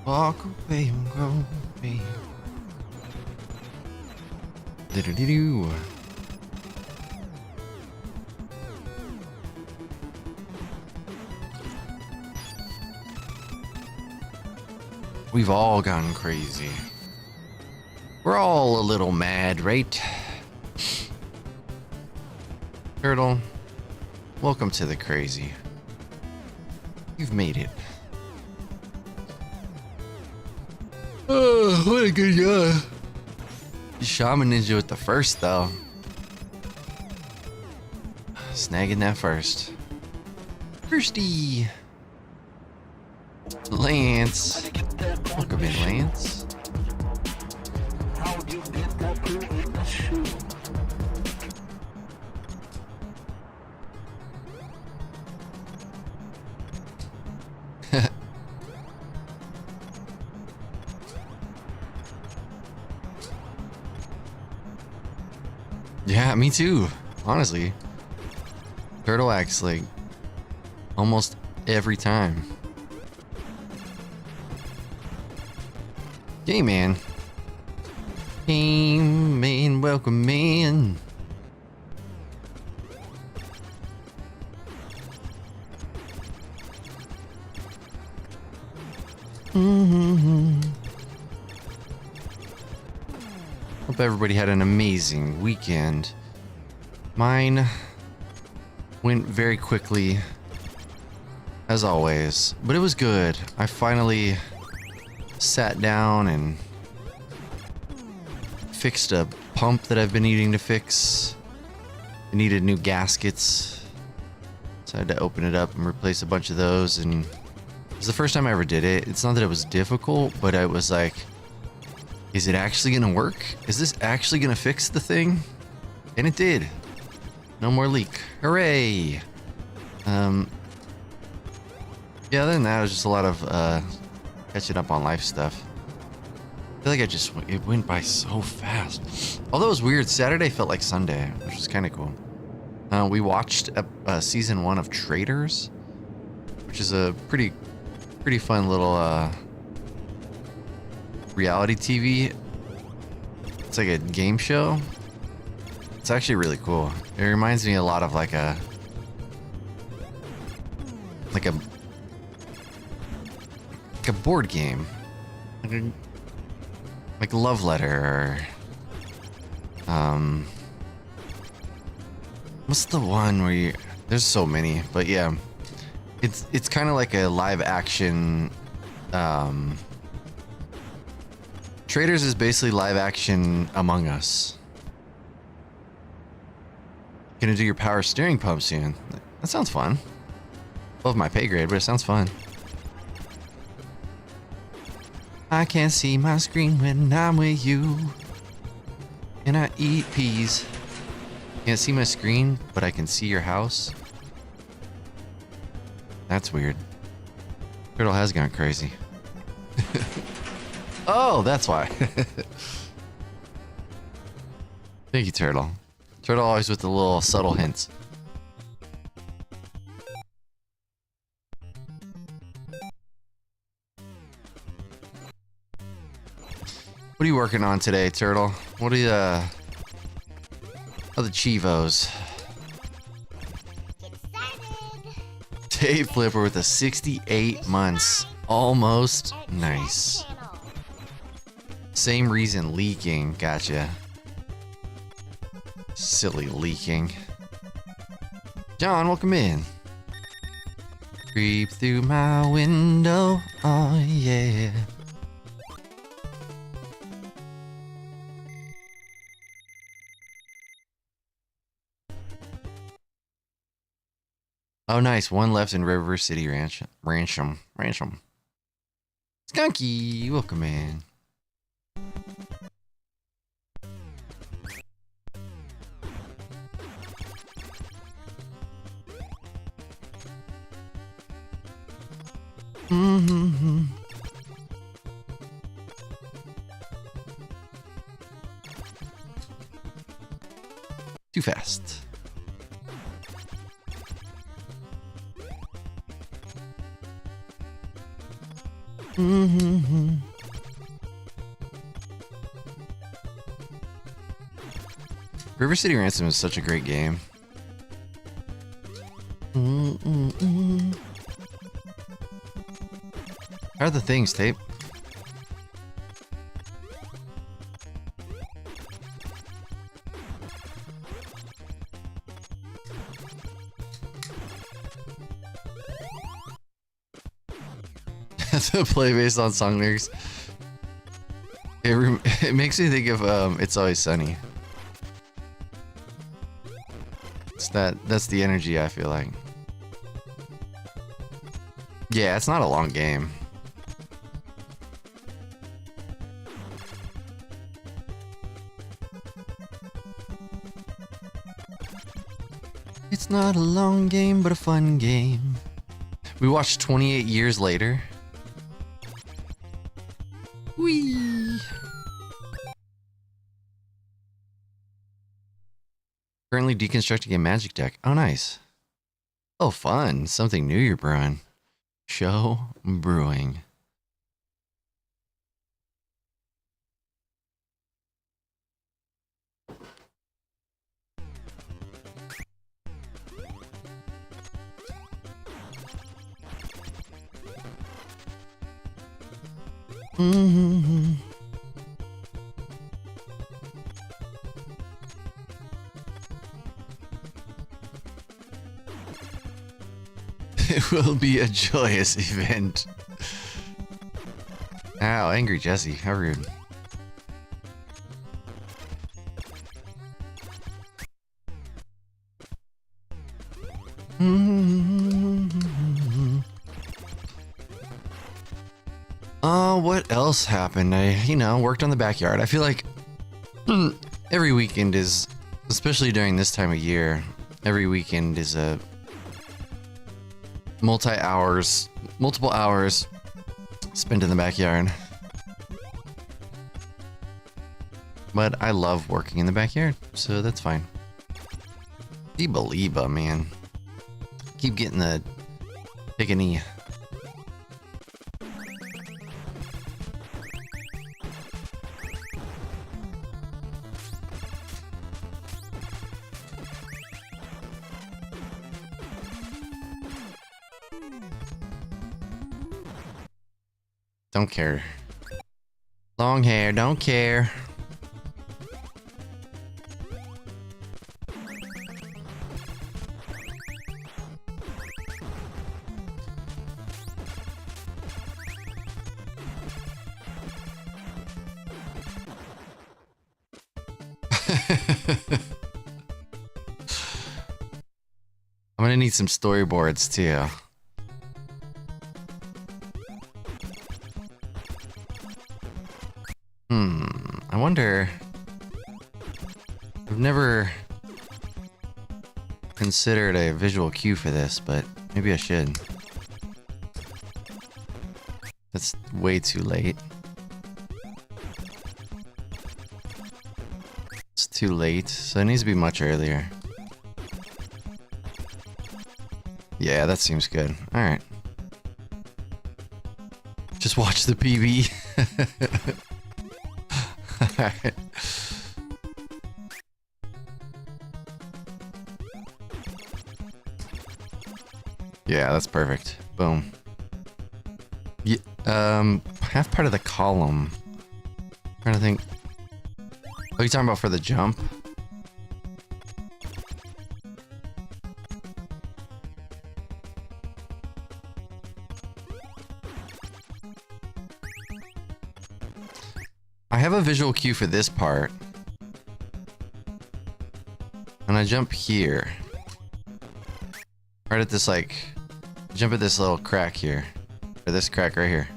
Walk away and go away. Do-do-do-do. We've all gone crazy. We're all a little mad, right? Turtle, welcome to the crazy. You've made it. Oh, what a good job. Shaman Ninja with the first, though. Snagging that first. Thirsty. Lance. Welcome in, Lance. Yeah, me too. Honestly. Turtle acts like almost every time. Hey, man. Hey, man, welcome, man. Hope everybody had an amazing weekend. Mine went very quickly, as always, but it was good. I finally sat down and fixed a pump that I've been needing to fix. It needed new gaskets, so I had to open it up and replace a bunch of those, and it was the first time I ever did it. It's not that it was difficult, but I was like, is it actually gonna work? Is this actually gonna fix the thing? And it did. No more leak. Hooray! Yeah, other than that, it was just a lot of catching up on life stuff. I feel like it went by so fast. Although it was weird, Saturday felt like Sunday, which was kind of cool. We watched season 1 of Traders, which is a pretty fun little reality TV. It's like a game show. It's actually really cool. It reminds me a lot of like a board game, like Love Letter, or what's the one where you? There's so many, but yeah, it's kind of like a live action. Traders is basically live action Among Us. Gonna do your power steering pump soon. That sounds fun. Above my pay grade, but it sounds fun. I can't see my screen when I'm with you. And I eat peas. Can't see my screen, but I can see your house. That's weird. Turtle has gone crazy. Oh, that's why. Thank you, Turtle. Turtle always with the little subtle hints. What are you working on today, Turtle? What are you, how the Chivos? Tape Flipper with a 68 months. Almost. Nice. Same reason, leaking. Gotcha. Silly leaking. John, welcome in. Creep through my window. Oh, yeah. Oh, nice. One left in River City Rancham. Skunky, welcome in. Too fast. Mm-hmm. River City Ransom is such a great game. Mm-mm-mm. How are the things, Tape? To play based on song lyrics. It makes me think of It's Always Sunny. That's the energy I feel like. Yeah, it's not a long game. It's not a long game, but a fun game. We watched 28 Years Later. Whee! Currently deconstructing a magic deck. Oh, nice. Oh, fun. Something new you're brewing. Show brewing. Mm-hmm. It will be a joyous event. Ow, angry Jesse, how rude. What else happened? I, worked on the backyard. I feel like every weekend is, especially during this time of year, every weekend is a multiple hours spent in the backyard. But I love working in the backyard, so that's fine. Believer, man. Keep getting the take a knee. Don't care. Long hair, don't care. I'm gonna need some storyboards too. I wonder. I've never considered a visual cue for this, but maybe I should. That's way too late. It's too late, so it needs to be much earlier. Yeah, that seems good. Alright. Just watch the PV. Alright. Yeah, that's perfect. Boom. Yeah, half part of the column. I'm trying to think. Oh, you talking about for the jump? I have a visual cue for this part. And I jump here. Right at this, like, jump at this little crack here. Or this crack right here.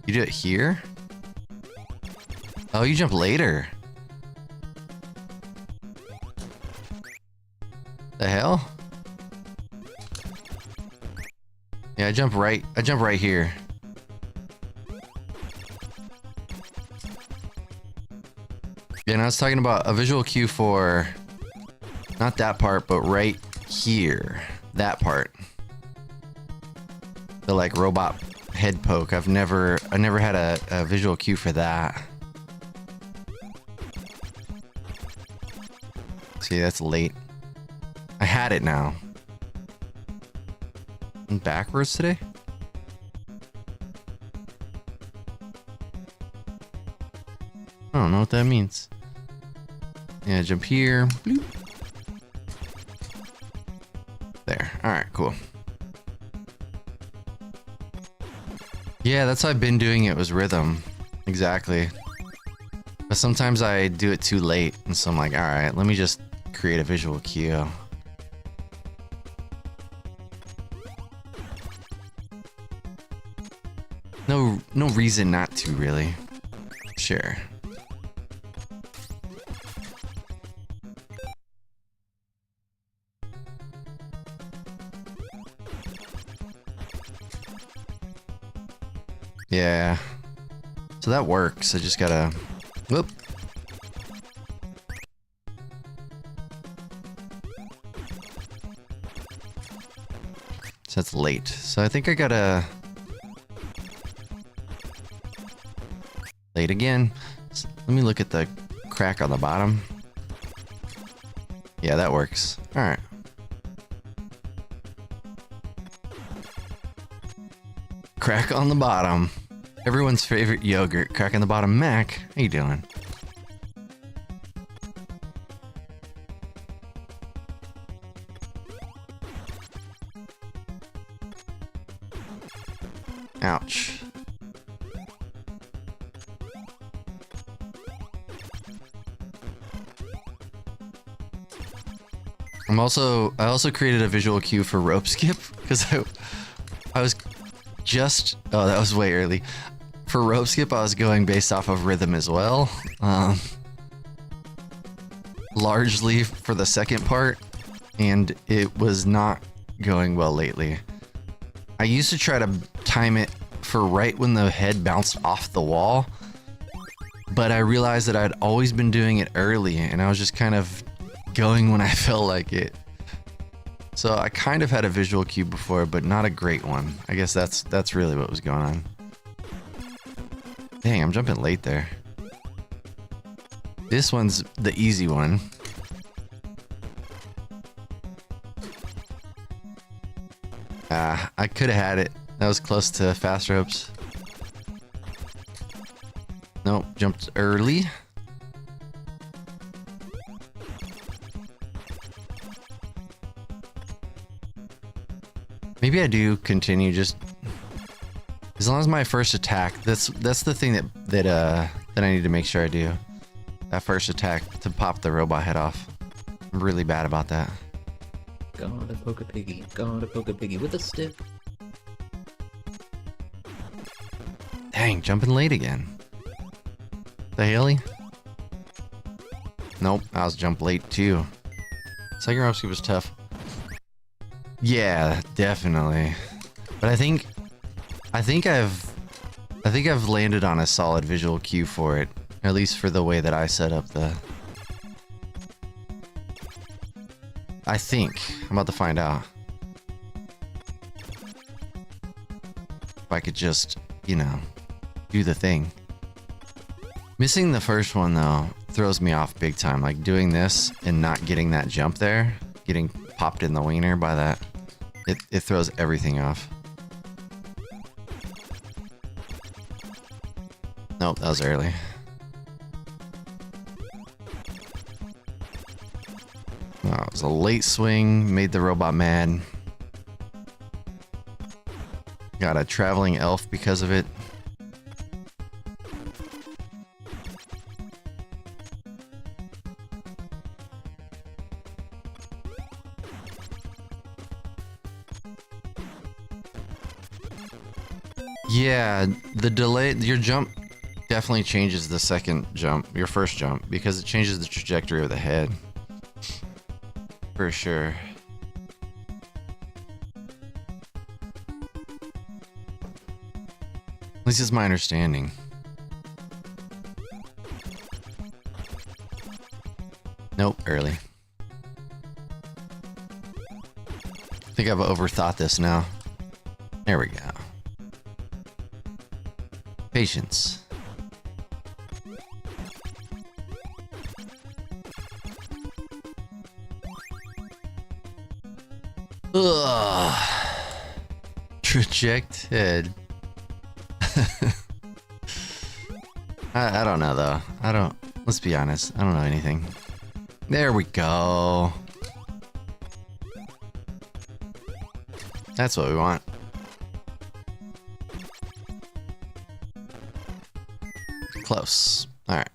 You do it here? Oh, you jump later. The hell? Yeah, I jump right here. Yeah, and I was talking about a visual cue for not that part, but right here. That part. The like robot head poke. I never had a visual cue for that. See, that's late. I had it now. I'm backwards today? I don't know what that means. Yeah, jump here. Bloop. There. Alright, cool. Yeah, that's how I've been doing it, was rhythm. Exactly. But sometimes I do it too late, and so I'm like, alright, let me just create a visual cue. No reason not to, really. Sure. Yeah. So that works. I just gotta... Whoop. So that's late. So I think I gotta... Late again. So let me look at the crack on the bottom. Yeah, that works. Alright. Crack on the bottom. Everyone's favorite yogurt. Crack on the bottom. Mac, how you doing? Ouch. I also created a visual cue for rope skip because I was just, oh, that was way early. For rope skip, I was going based off of rhythm as well. Largely for the second part, and it was not going well lately. I used to try to time it for right when the head bounced off the wall, but I realized that I'd always been doing it early, and I was just kind of going when I felt like it. So I kind of had a visual cue before, but not a great one. I guess that's really what was going on. Dang, I'm jumping late there. This one's the easy one. I could have had it. That was close to fast ropes. Nope, jumped early. Maybe I do continue just as long as my first attack. That's the thing that I need to make sure I do. That first attack to pop the robot head off. I'm really bad about that. Gotta poke a piggy with a stick. Dang, jumping late again. The Haley? Nope, I was jump late too. Second rope skip was tough. Yeah, definitely. But I think I've landed on a solid visual cue for it. At least for the way that I set up the... I think. I'm about to find out. If I could just, you know, do the thing. Missing the first one, though, throws me off big time. Like, doing this and not getting that jump there, getting popped in the wiener by that, it throws everything off. Nope, that was early. Oh, it was a late swing, made the robot mad. Got a traveling elf because of it. Yeah, the delay, your jump definitely changes the second jump, your first jump, because it changes the trajectory of the head. For sure. At least it's my understanding. Nope, early. I think I've overthought this now. There we go. Patience. Ugh. Traject head. I don't know though. Let's be honest. I don't know anything. There we go. That's what we want. Close. Alright.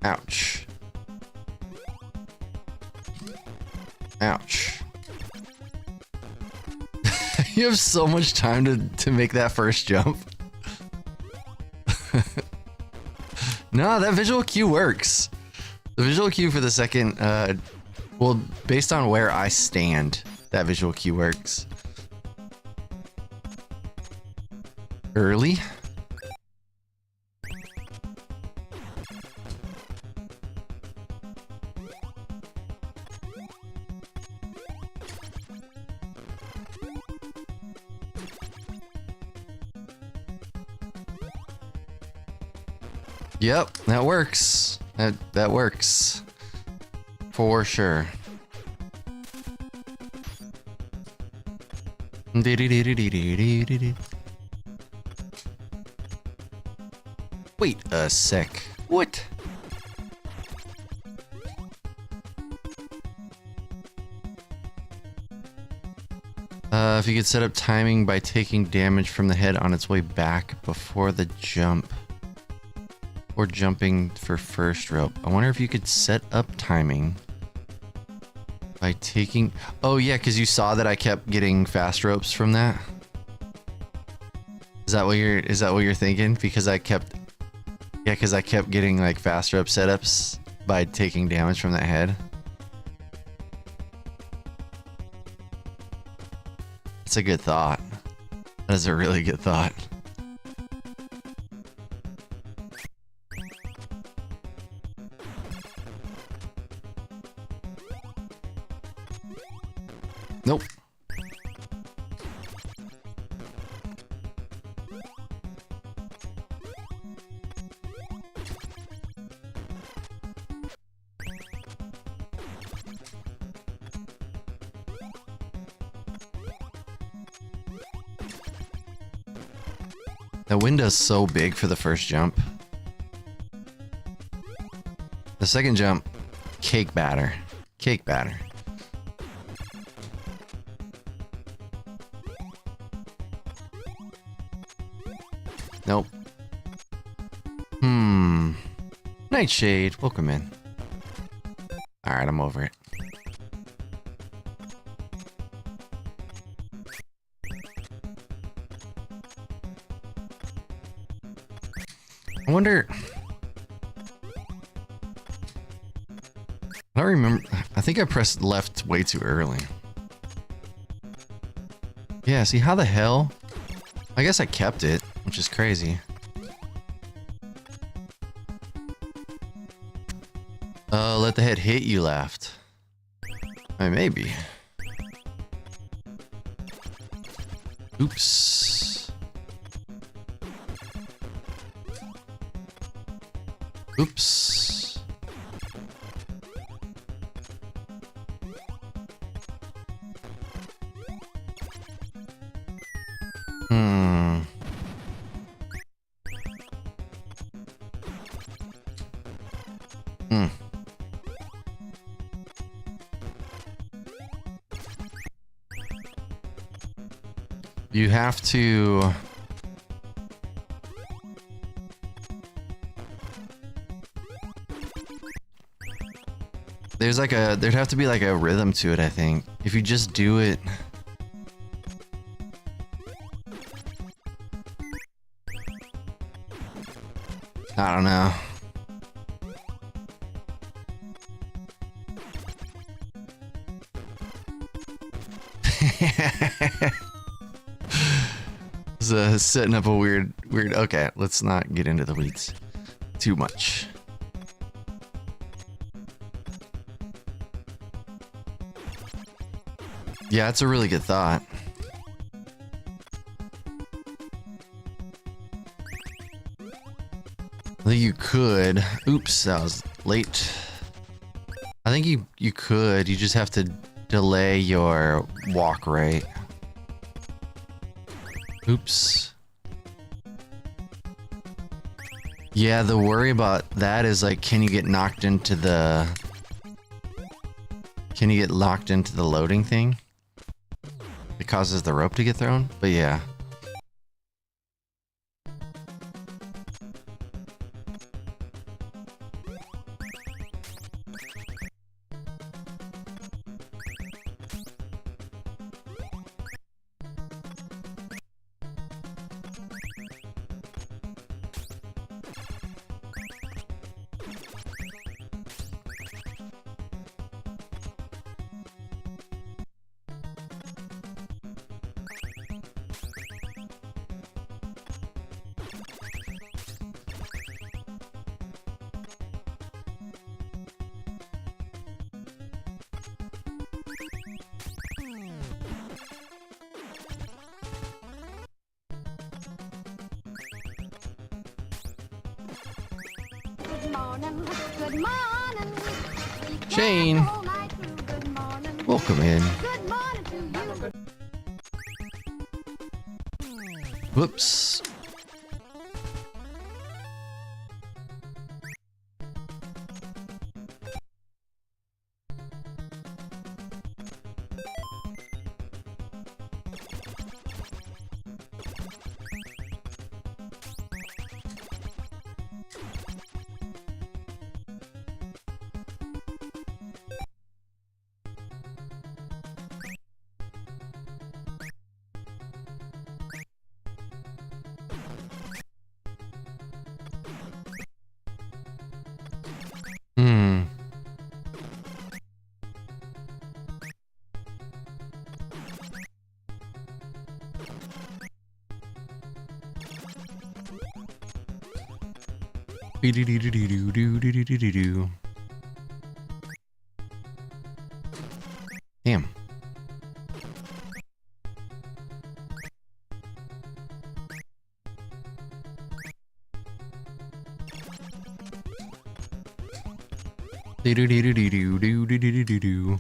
Ouch. Ouch. You have so much time to make that first jump. No, that visual cue works. The visual cue for the second, well, based on where I stand, that visual cue works. Early? Yep, that works. That works. For sure. Wait a sec. What? If you could set up timing by taking damage from the head on its way back before the jump. Or jumping for first rope. I wonder if you could set up timing by taking... Oh yeah, because you saw that I kept getting fast ropes from that. Is that what you're thinking? Because I kept... Yeah, because I kept getting like fast rope setups by taking damage from that head. That's a good thought. That is a really good thought. Nope. The window's so big for the first jump. The second jump, cake batter. Cake batter. Nope. Nightshade, welcome in. Alright, I'm over it. I wonder... I don't remember... I think I pressed left way too early. Yeah, see, how the hell? I guess I kept it, which is crazy. Let the head hit you left. I mean, maybe. Oops. Oops. You have to... There's like a... There'd have to be like a rhythm to it, I think. If you just do it... I don't know. Setting up a weird... Okay, let's not get into the weeds too much. Yeah, it's a really good thought. could. Oops, that was late. I think you could. You just have to delay your walk rate. Oops. Yeah, the worry about that is like, can you get knocked into the... Can you get locked into the loading thing? It causes the rope to get thrown? But yeah. Good morning. Shane, Good morning. welcome in. Good morning to you. Whoops. Hmm. Be-do-do-do-do-do-do-do-do-do-do. Damn. Do-do-do-do-do-do-do-do-do-do-do.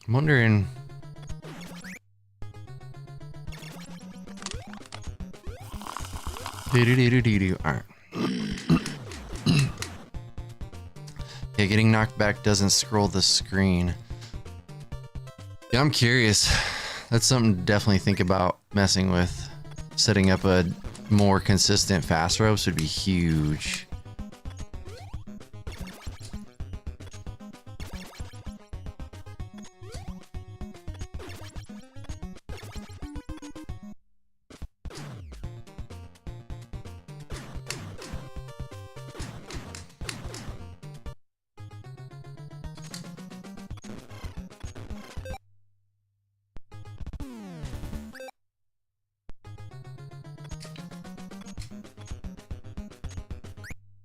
I'm wondering. Do-do-do-do-do-do. All right. Yeah, getting knocked back doesn't scroll the screen. Yeah, I'm curious. That's something to definitely think about messing with. Setting up a more consistent fast ropes would be huge.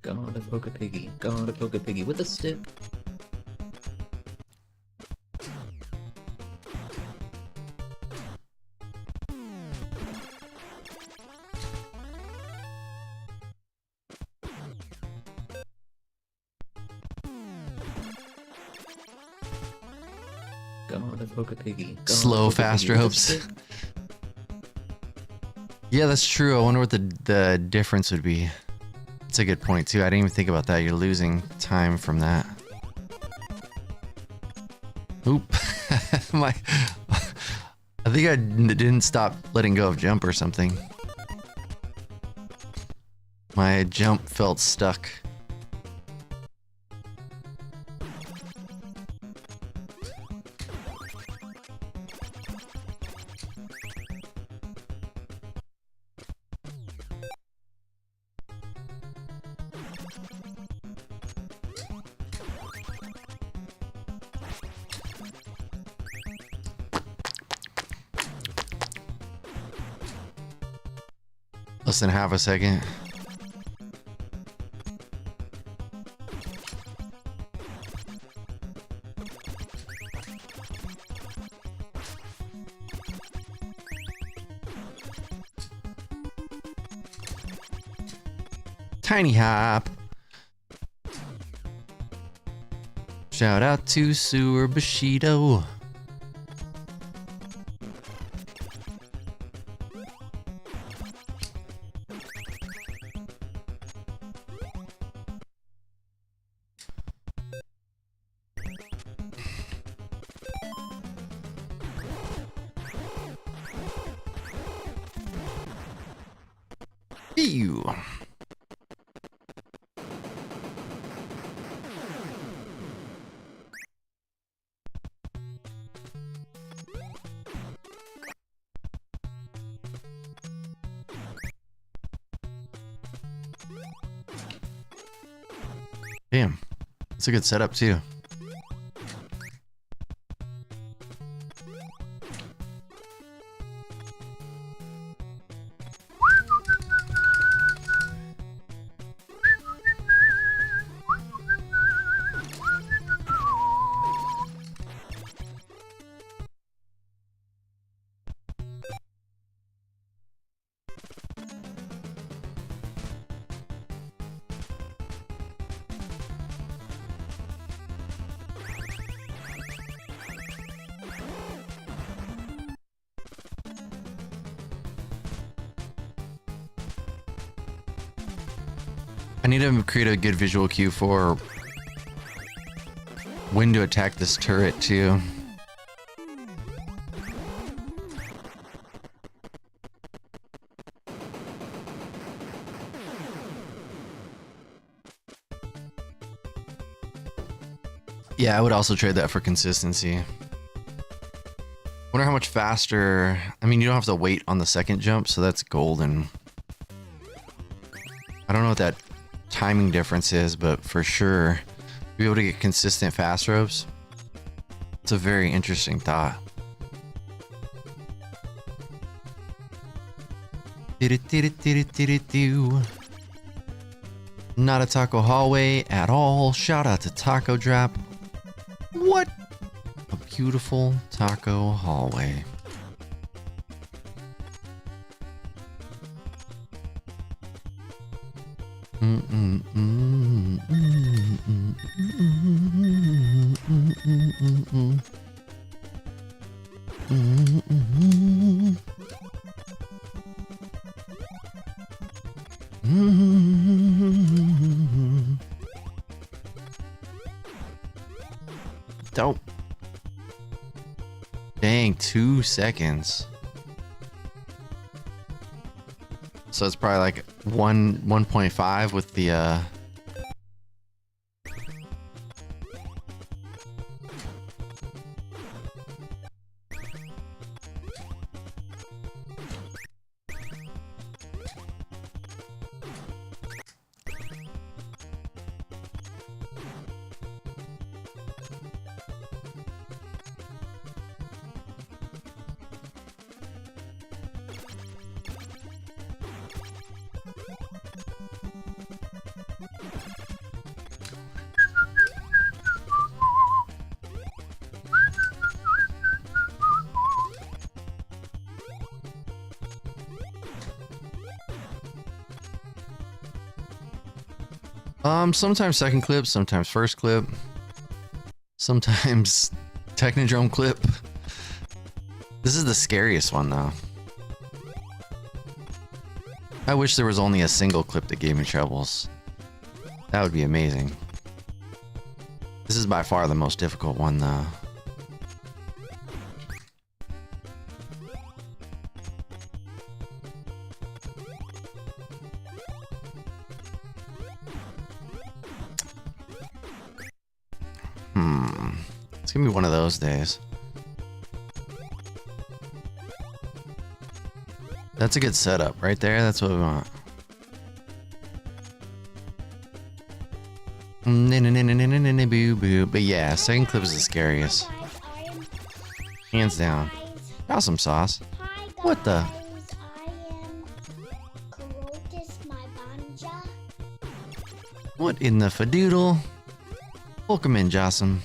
Gonna poke a piggy. Gonna poke a piggy with a stick. Gonna poke a piggy. Gonna Slow poke a fast piggy with a ropes. stick. Yeah, that's true. I wonder what the difference would be. That's a good point too. I didn't even think about that. You're losing time from that. Oop. My I think I didn't stop letting go of jump or something. My jump felt stuck. Less than half a second. Tiny Hop. Shout out to Sewer Bushido. Ew. Damn, that's a good setup too. I need to create a good visual cue for when to attack this turret too. Yeah, I would also trade that for consistency. Wonder how much faster. I mean, you don't have to wait on the second jump, so that's golden. I don't know what that timing difference is, but for sure, be able to get consistent fast ropes. It's a very interesting thought. Not a taco hallway at all. Shout out to Taco Drop. What a beautiful taco hallway. Dope. Dang, 2 seconds. So it's probably like 1.5 with the sometimes second clip, sometimes first clip, sometimes Technodrome clip. This is the scariest one though. I wish there was only a single clip that gave me troubles. That would be amazing. This is by far the most difficult one though. It's gonna be one of those days. That's a good setup right there. That's what we want. But yeah, second clip is the scariest. Hands down. Awesome sauce. What the? What in the fadoodle? Welcome in, Jossum.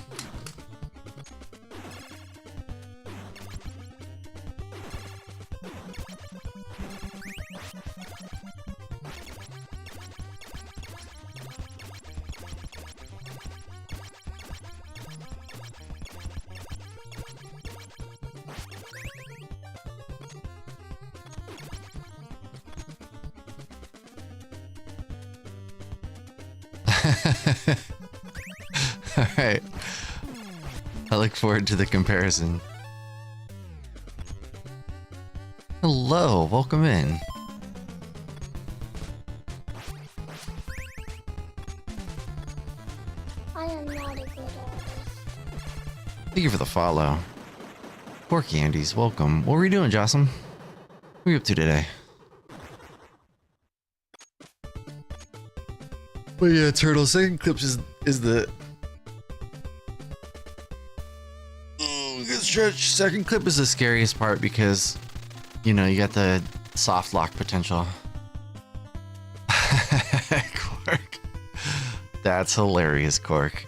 Alright. I look forward to the comparison. Hello, welcome in. I am not a good artist. Thank you for the follow. Porky Andes, welcome. What were you doing, Jocelyn? What are you up to today? But yeah, Turtle, second clips is the... Oh, good stretch. Second clip is the scariest part because, you know, you got the soft lock potential. Quark. That's hilarious, Quark.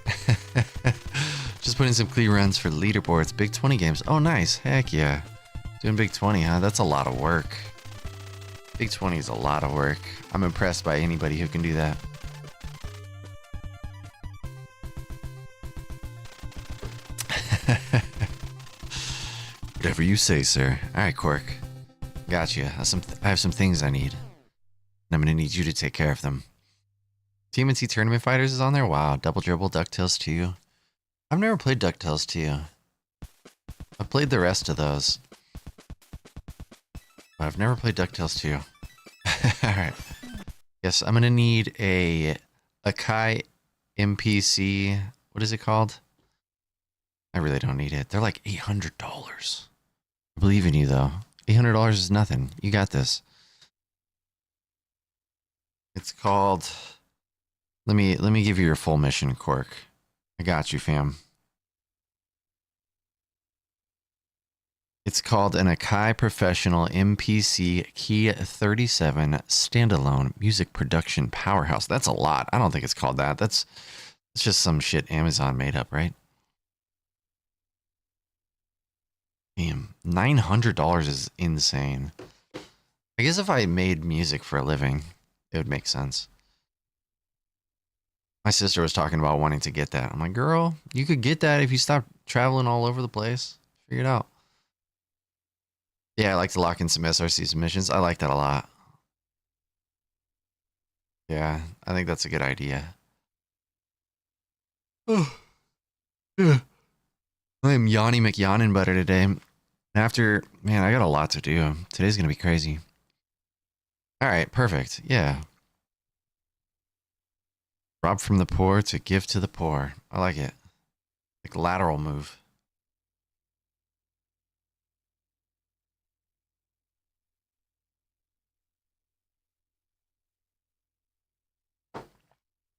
Just putting some clean runs for leaderboards. Big 20 games. Oh, nice. Heck yeah. Doing Big 20, huh? That's a lot of work. Big 20 is a lot of work. I'm impressed by anybody who can do that. Whatever you say, sir. Alright, Quark. Gotcha. I have some things I need. And I'm gonna need you to take care of them. TMNT Tournament Fighters is on there? Wow. Double Dribble, DuckTales 2. I've never played DuckTales 2. I've played the rest of those. But I've never played DuckTales 2. Alright. Yes, I'm gonna need a Akai MPC. What is it called? I really don't need it. They're like $800. I believe in you though. $800 is nothing. You got this. It's called... Let me give you your full mission, Quark. I got you, fam. It's called an Akai Professional MPC Key 37 Standalone Music Production Powerhouse. That's a lot. I don't think it's called that. It's just some shit Amazon made up, right? Damn, $900 is insane. I guess if I made music for a living, it would make sense. My sister was talking about wanting to get that. I'm like, girl, you could get that if you stop traveling all over the place. Figure it out. Yeah, I like to lock in some SRC submissions. I like that a lot. Yeah, I think that's a good idea. Oh, yeah. I am Yanni McYawnin Butter today. After, man, I got a lot to do. Today's going to be crazy. All right, perfect. Yeah. Rob from the poor to give to the poor. I like it. Like lateral move.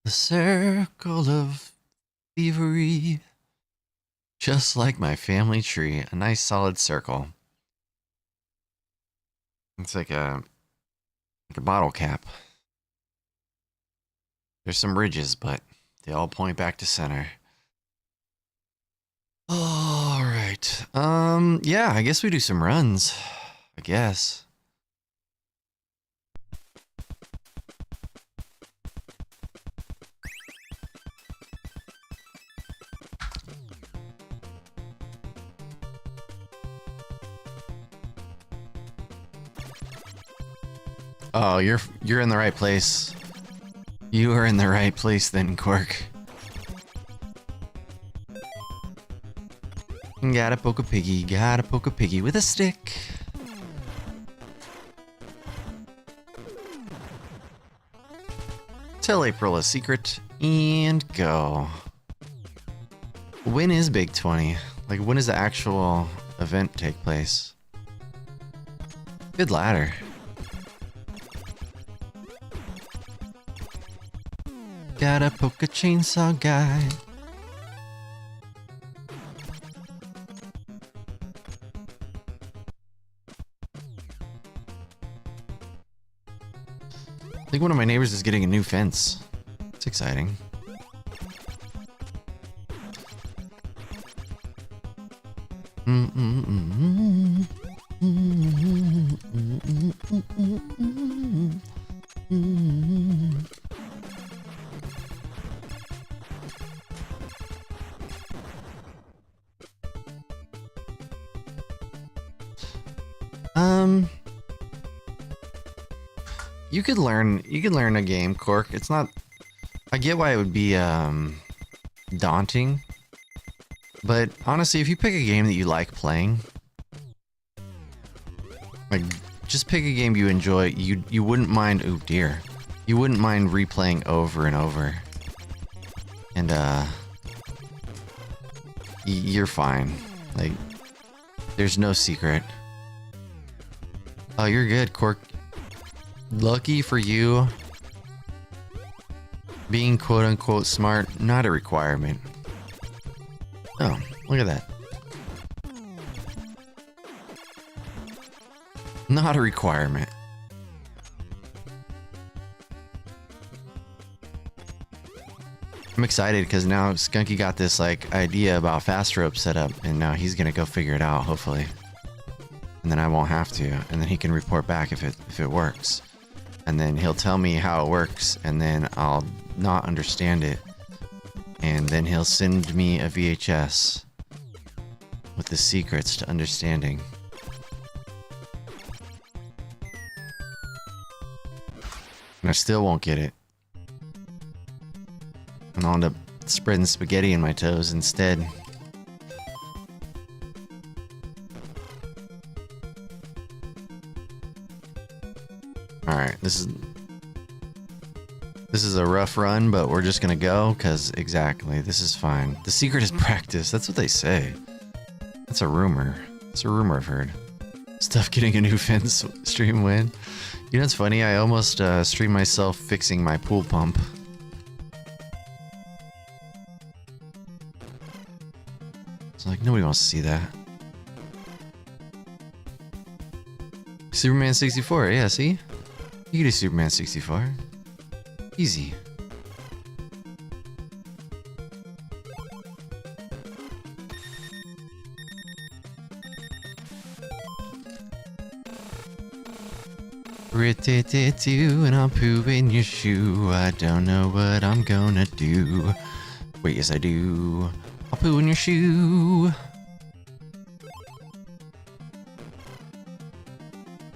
The circle of thievery. Just like my family tree. A nice solid circle. It's like a bottle cap. There's some ridges, but they all point back to center. All right. Yeah, I guess we do some runs. I guess. Oh, you're in the right place. You are in the right place then, Quark. Gotta poke a piggy with a stick. Tell April a secret and go. When is Big 20? Like, when does the actual event take place? Good ladder. Gotta poke a chainsaw guy. I think one of my neighbors is getting a new fence. It's exciting. You could learn a game, Cork. It's not, I get why it would be daunting, but honestly, if you pick a game that you like playing, like just pick a game you enjoy, you wouldn't mind. Oh dear, you wouldn't mind replaying over and over, and you're fine. Like, there's no secret. Oh, you're good, Cork. Lucky for you. Being quote-unquote smart, not a requirement. Oh, look at that. Not a requirement. I'm excited because now Skunky got this like idea about fast rope setup, and now he's gonna go figure it out, hopefully. And then I won't have to, and then he can report back if it works. And then he'll tell me how it works, and then I'll not understand it. And then he'll send me a VHS with the secrets to understanding. And I still won't get it. And I'll end up spreading spaghetti in my toes instead. Alright, this is a rough run, but we're just gonna go, because exactly, this is fine. The secret is practice, that's what they say. That's a rumor. It's a rumor I've heard. Stuff getting a new fence stream win. You know what's funny? I almost streamed myself fixing my pool pump. It's like, nobody wants to see that. Superman 64, yeah, see? You can do Superman 64. Easy. And I'll poo in your shoe. I don't know what I'm gonna do. Wait, yes I do. I'll poo in your shoe.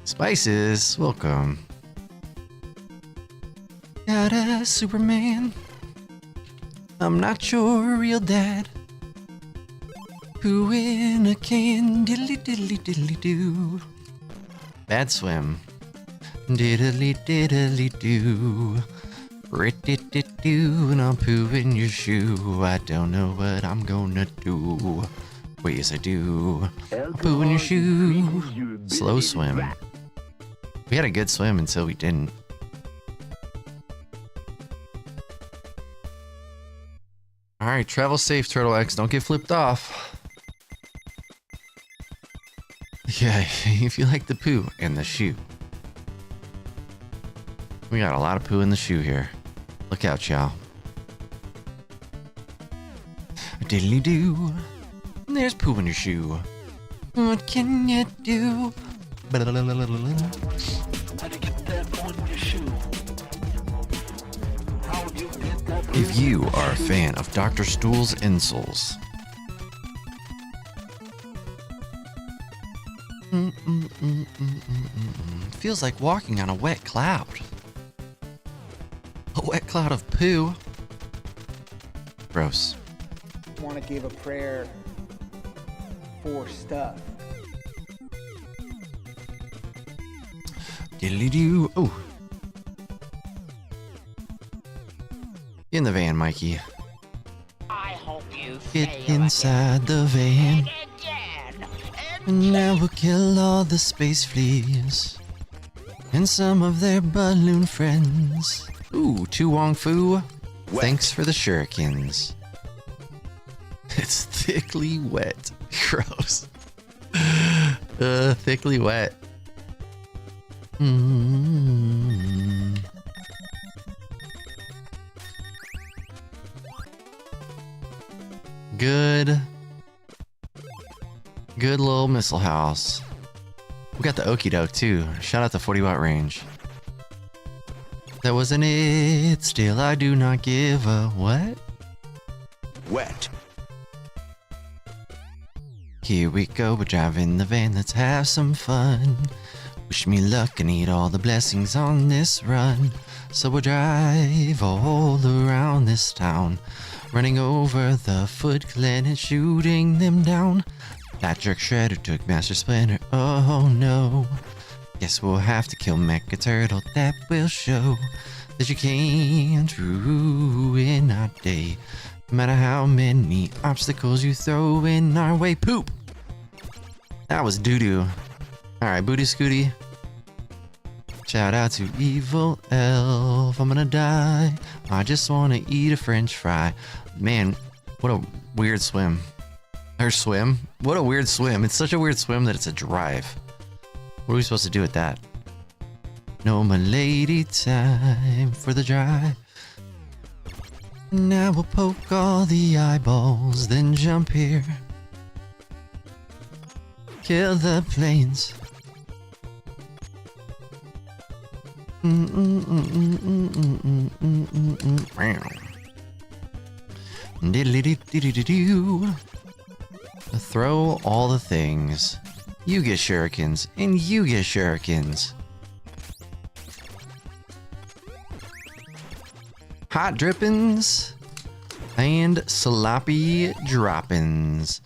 Spices, welcome. Got a Superman. I'm not your real dad. Poo in a can, diddly diddly diddly doo. Bad swim. Diddly diddly doo. Rit-dit-dit-doo, and I'll poo in your shoe. I don't know what I'm gonna do. Wait, yes I do. I'll poo in your shoe. Slow swim. We had a good swim until we didn't. Alright, travel safe, Turtle X. Don't get flipped off. Yeah, if you like the poo and the shoe. We got a lot of poo in the shoe here. Look out, y'all. Diddly doo. There's poo in your shoe. What can you do? If you are a fan of Dr. Stool's insoles, feels like walking on a wet cloud. A wet cloud of poo. Gross. I want to give a prayer for stuff. Diddly doo. Oh. In the van, Mikey. I hope you Get fail inside the van. again. And now we'll kill all the space fleas. And some of their balloon friends. Ooh, Tu Wong Fu. Thanks for the shurikens. It's thickly wet. Gross. Thickly wet. Good little missile house. We got the Okie Doke too. Shout out to 40 watt range. That wasn't it. Still, I do not give a what? Wet. Here we go. We're driving the van. Let's have some fun. Wish me luck and eat all the blessings on this run. So we'll drive all around this town, running over the Foot Clan and shooting them down. Patrick Shredder took Master Splinter, oh no. Guess we'll have to kill Mecha Turtle, that will show that you can't ruin our day. No matter how many obstacles you throw in our way. Poop! That was doo-doo. Alright, Booty Scooty. Shout out to Evil Elf. I'm gonna die. I just wanna eat a french fry. Man, what a weird swim. Or swim? What a weird swim. It's such a weird swim that it's a drive. What are we supposed to do with that? No, my lady, time for the drive. Now we'll poke all the eyeballs, then jump here. Kill the planes. Diddly-dee-dee-dee-dee-doo. Throw all the things. You get shurikens, and you get shurikens. Hot drippins and sloppy droppins.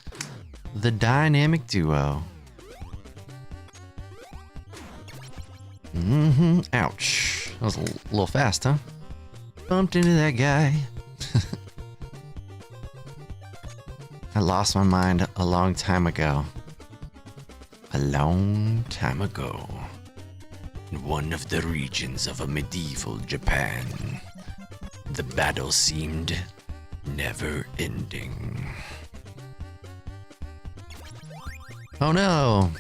The dynamic duo. Ouch. That was a little fast, huh? Bumped into that guy. I lost my mind a long time ago. A long time ago. In one of the regions of a medieval Japan. The battle seemed never ending. Oh no!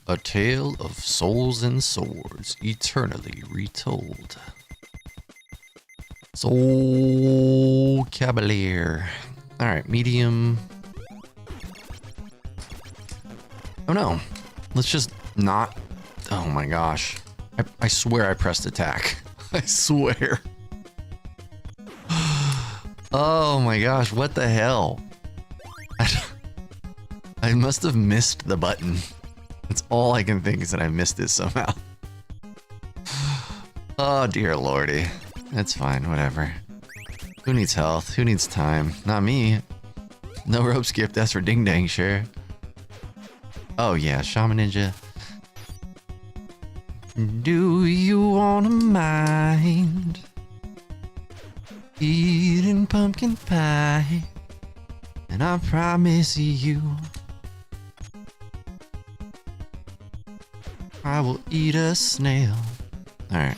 A tale of souls and swords, eternally retold. Soul Cavalier. Alright, medium. Oh no. Let's just not. Oh my gosh. I swear I pressed attack. I swear. Oh my gosh, what the hell? I must have missed the button. That's all I can think is that I missed it somehow. Oh dear lordy. That's fine, whatever. Who needs health? Who needs time? Not me. No rope skip, that's for Ding Dang, sure. Oh yeah, Shaman Ninja. Do you wanna mind eating pumpkin pie? And I promise you I will eat a snail. Alright.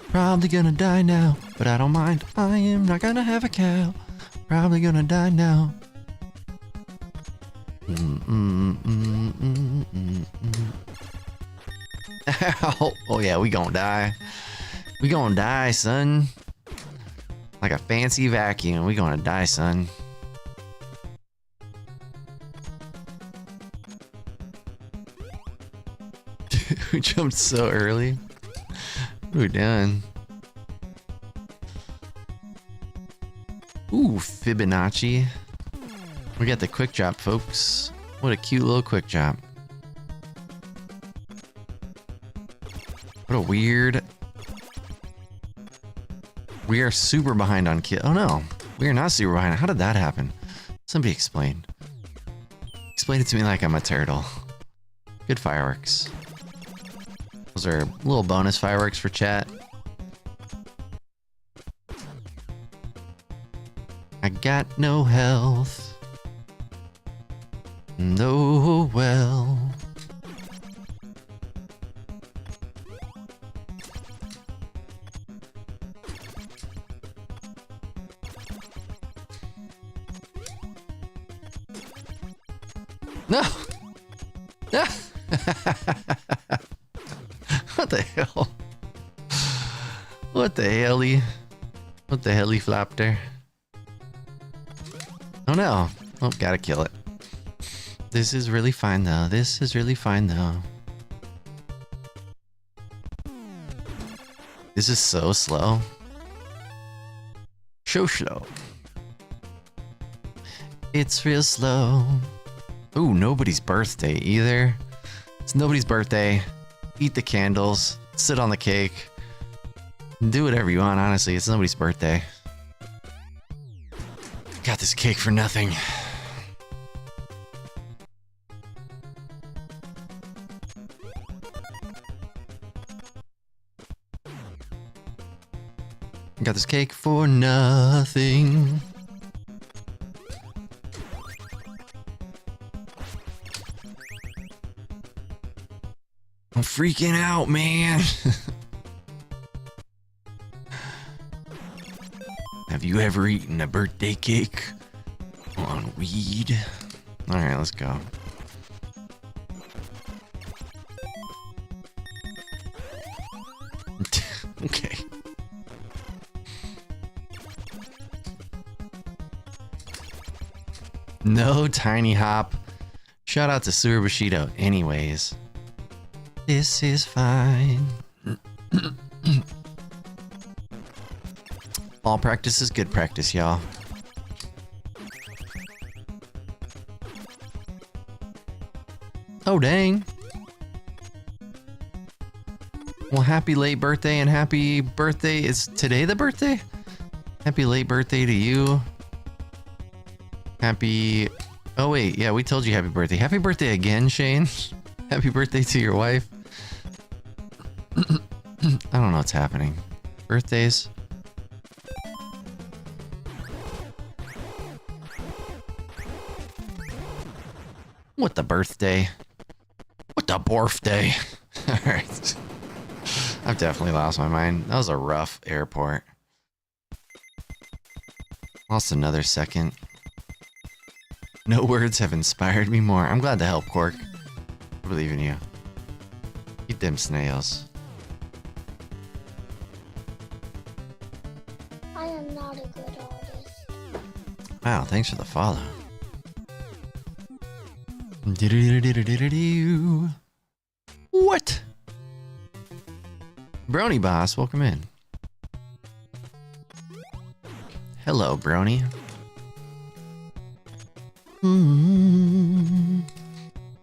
Probably gonna die now, but I don't mind. I am not gonna have a cow. Probably gonna die now. Ow. Oh yeah, we gonna die. We gonna die, son. Like a fancy vacuum. We gonna die, son. We jumped so early. What are we doing? Ooh, Fibonacci. We got the quick drop, folks. What a cute little quick drop. What a weird... We are super behind on kill. Oh no, we are not super behind. How did that happen? Somebody explain. Explain it to me like I'm a turtle. Good fireworks. Those are little bonus fireworks for chat. I got no health. No well. No! What the hell? What the helly? What the helly flopped there? Oh no. Oh, gotta kill it. This is really fine though. This is really fine though. This is so slow. So slow. It's real slow. Ooh, nobody's birthday either. It's nobody's birthday. Eat the candles. Sit on the cake. Do whatever you want, honestly. It's nobody's birthday. Got this cake for nothing. Got this cake for nothing. I'm freaking out, man. Have you ever eaten a birthday cake on weed? Alright, let's go. Okay. No tiny hop. Shout out to Sewer Bushido anyways. This is fine. All practice is good practice, y'all. Oh, dang. Well, happy late birthday and happy birthday. Is today the birthday? Happy late birthday to you. Happy... Oh, wait. Yeah, we told you happy birthday. Happy birthday again, Shane. Happy birthday to your wife. I don't know what's happening. Birthdays. What the birthday? What the birthday? Alright. I've definitely lost my mind. That was a rough airport. Lost another second. No words have inspired me more. I'm glad to help, Cork. I believe in you. Eat them snails. I am not a good artist. Wow, thanks for the follow. What? Brony Boss, welcome in. Hello, Brony.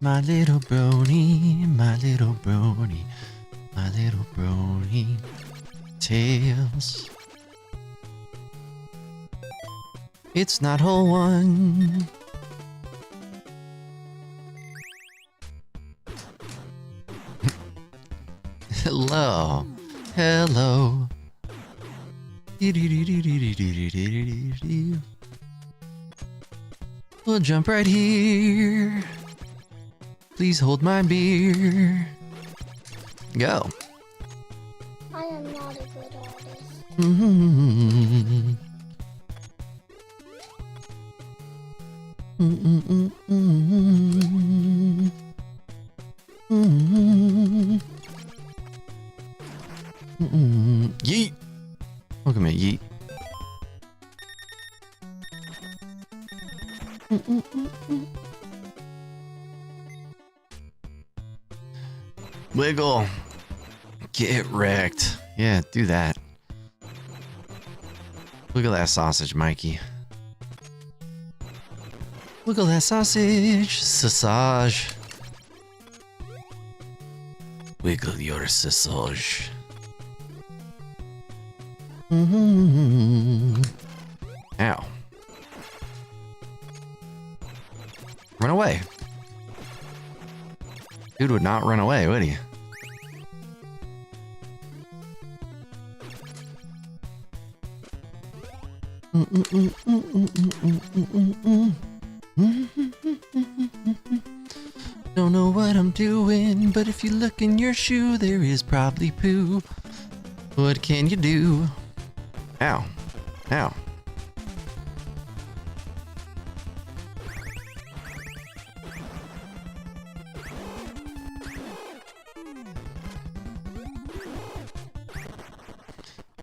My little brony, my little brony, my little brony. Tails. It's not hole one. Hello. Hello. We'll jump right here. Please hold my beer. Go. I am not a good artist. Yeet. Welcome in, Yeet. Wiggle. Get wrecked. Yeah, do that. Look at that sausage, Mikey. Look at that sausage. Sausage. Wiggle your sausage. Ow. Run away. Dude would not run away, would he? Don't know what I'm doing, but if you look in your shoe, there is probably poo. What can you do? Ow. Ow.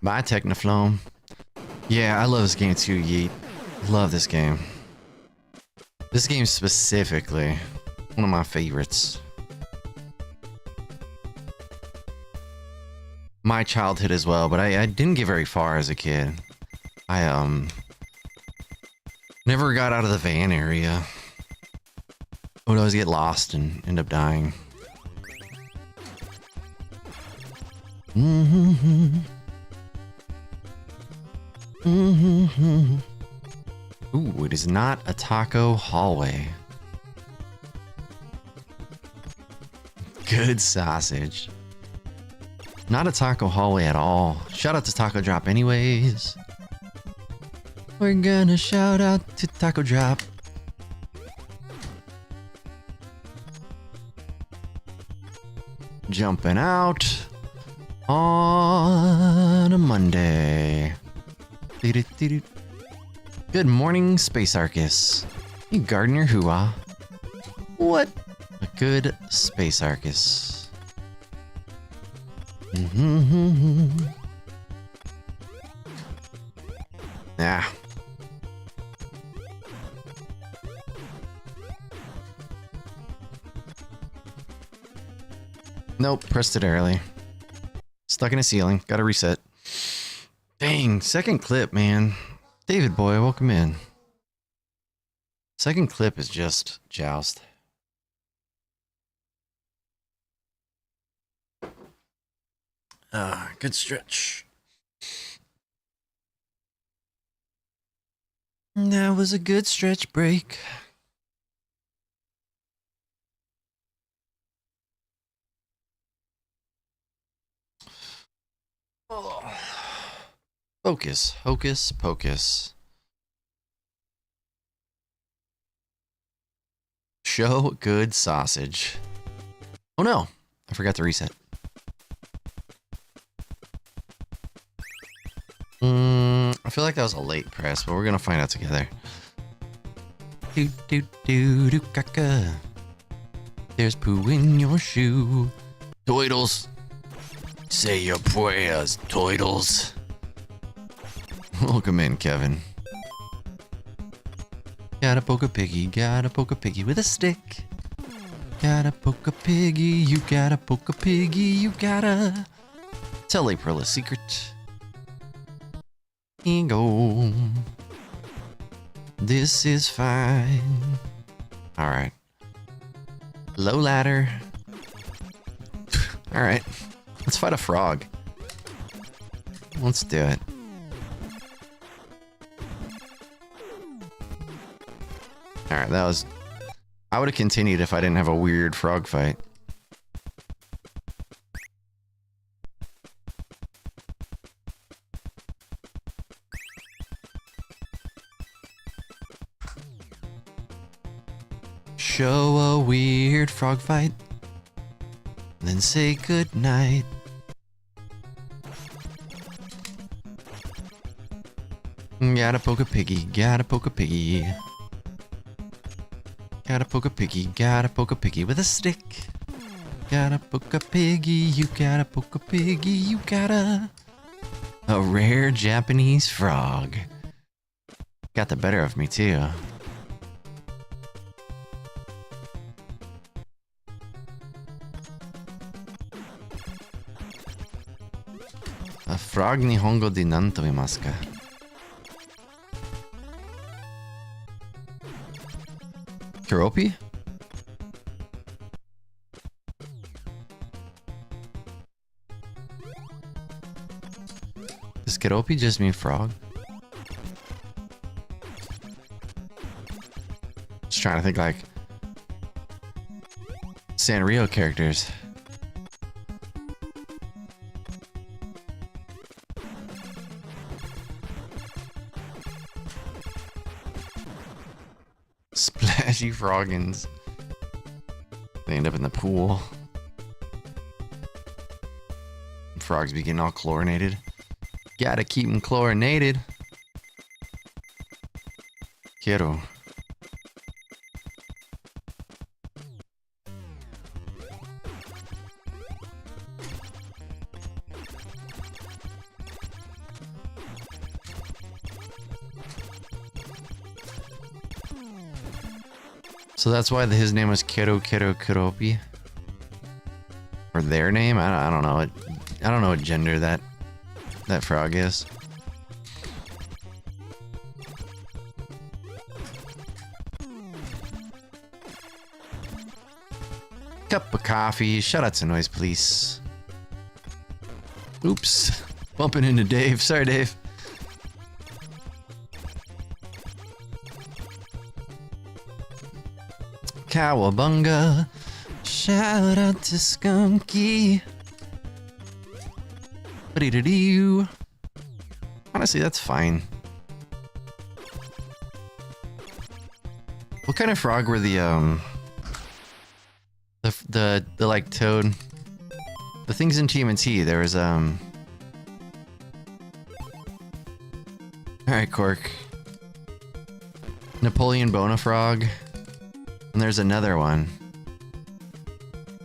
Bye, Technoflome. Yeah, I love this game too, Yeet. Love this game. This game specifically, one of my favorites. My childhood as well, but I didn't get very far as a kid. I never got out of the van area. I would always get lost and end up dying. Ooh, it is not a taco hallway. Good sausage. Not a taco hallway at all. Shout out to Taco Drop anyways. We're gonna shout out to Taco Drop. Jumping out on a Monday. Good morning, Space Arcus. You gardener hoo-ah. What a good Space Arcus. Yeah. Nope, pressed it early. Stuck in a ceiling. Gotta reset. Dang, second clip, man. David boy, welcome in. Second clip is just joust. Good stretch. That was a good stretch break. Oh. Focus, hocus pocus. Show good sausage. Oh no, I forgot to reset. I feel like that was a late press, but we're gonna find out together. Do do do do caca. There's poo in your shoe. Toidles. Say your prayers, Toidles. Welcome in, Kevin. Gotta poke a piggy with a stick. Gotta poke a piggy, you gotta poke a piggy, you gotta tell April a secret. Ego. This is fine. Alright. Low ladder. Alright. Let's fight a frog. Let's do it. Alright, that was... I would have continued if I didn't have a weird frog fight. Show a weird frog fight, then say good night. Gotta poke a piggy, gotta poke a piggy. Gotta poke a piggy, gotta poke a piggy with a stick. Gotta poke a piggy, you gotta poke a piggy, you gotta... A rare Japanese frog. Got the better of me too. A frog nihongo de nan tobimasu ka? Keroppi? Does Keroppi just mean frog? Just trying to think like Sanrio characters. Splashy froggins. They end up in the pool. Frogs be getting all chlorinated. Gotta keep them chlorinated. Quiero. So that's why his name was Keropi. Or their name? I don't know. I don't know what gender that frog is. Cup of coffee. Shout out to Noise Police. Oops. Bumping into Dave. Sorry, Dave. Cowabunga. Shout out to Skunky. Ba-dee-da-dee. Honestly, that's fine. What kind of frog were the like toad? The things in TMNT, there was Alright, Cork. Napoleon Bonafrog. And there's another one.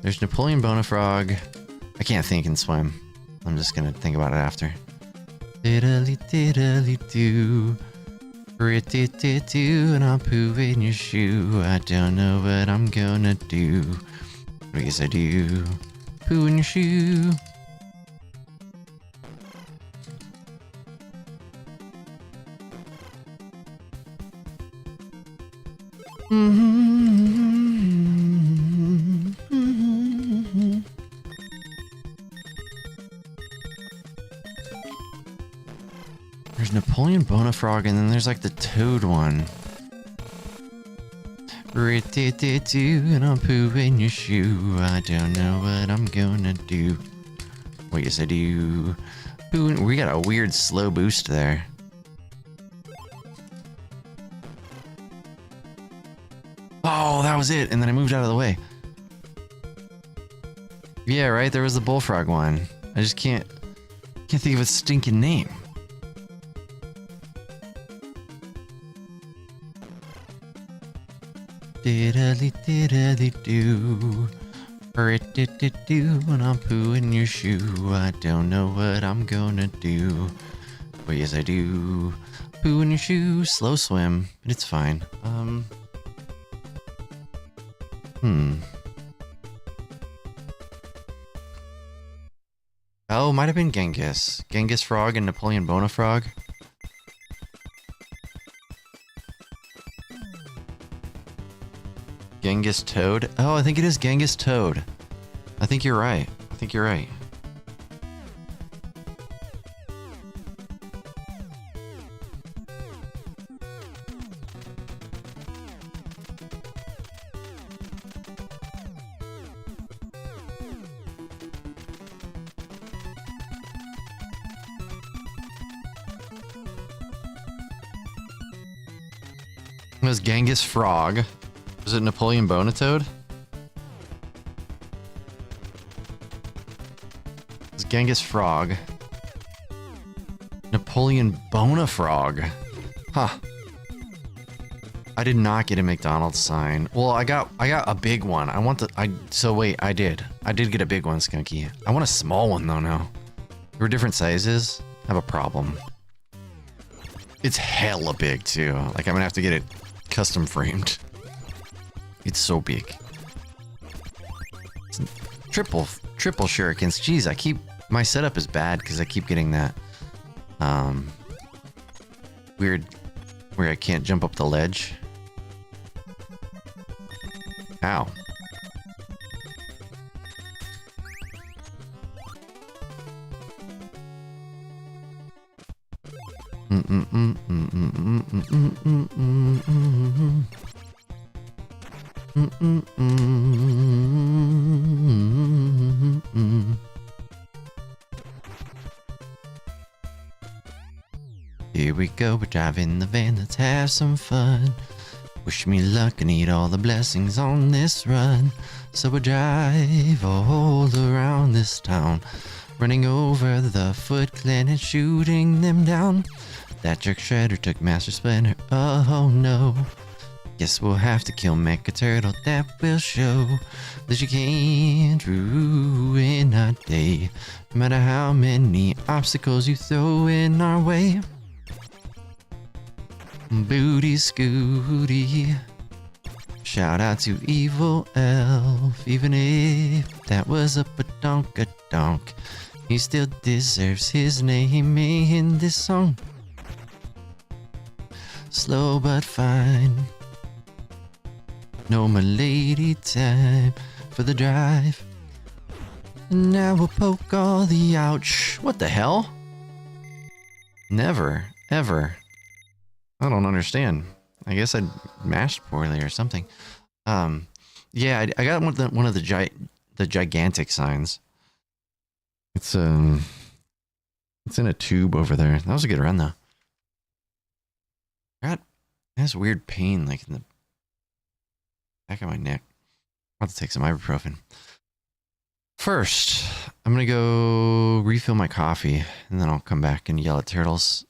There's Napoleon Bonafrog. I can't think and swim. I'm just gonna think about it after. Diddly diddly do. Rit-dit-dit-do, and I'll poo in your shoe. I don't know what I'm gonna do. I guess I do. Poo in your shoe. There's Napoleon Bonafrog, and then there's like the toad one. Rit-dit-dit-do, and I'll poo in your shoe. I don't know what I'm gonna do. Well, yes I do. Poo in. We got a weird slow boost there. Oh, that was it, and then I moved out of the way. Yeah, right, there was the bullfrog one. I just can't think of its stinking name. Diddly diddly do. Rit-dit-dit-do, and I'll poo in your shoe. I don't know what I'm gonna do. Well, yes I do. Poo in your shoe, slow swim, but it's fine. Oh, might have been Genghis. Genghis Frog and Napoleon Bonafrog. Genghis Toad? Oh, I think it is Genghis Toad. I think you're right. I think you're right. It was Genghis Frog. Was it Napoleon Bonatoad? It's Genghis Frog. Napoleon Bonafrog. Huh. I did not get a McDonald's sign. Well, I got a big one. So wait, I did get a big one, Skunky. I want a small one though now. We're different sizes. I have a problem. It's hella big too. Like I'm gonna have to get it custom framed. It's so big. It's triple shurikens. Jeez, my setup is bad because I keep getting that weird where I can't jump up the ledge. Ow. Here we go, we're driving the van, let's have some fun. Wish me luck and eat all the blessings on this run. So we drive all around this town, running over the Foot Clan and shooting them down. That jerk Shredder took Master Splinter, oh no. Guess we'll have to kill Mecha Turtle, that will show that you can't ruin our day, no matter how many obstacles you throw in our way. Booty Scooty, Shout out to Evil Elf, even if that was a badonk-a-donk. He still deserves his name in this song. Slow but fine. No my lady time for the drive. And now we'll poke all the ouch. What the hell? Never, ever. I don't understand. I guess I mashed poorly or something. Yeah, I got one of the gigantic signs. It's in a tube over there. That was a good run though. I got this weird pain like in the back of my neck. I'll have to take some ibuprofen. First, I'm gonna go refill my coffee and then I'll come back and yell at turtles.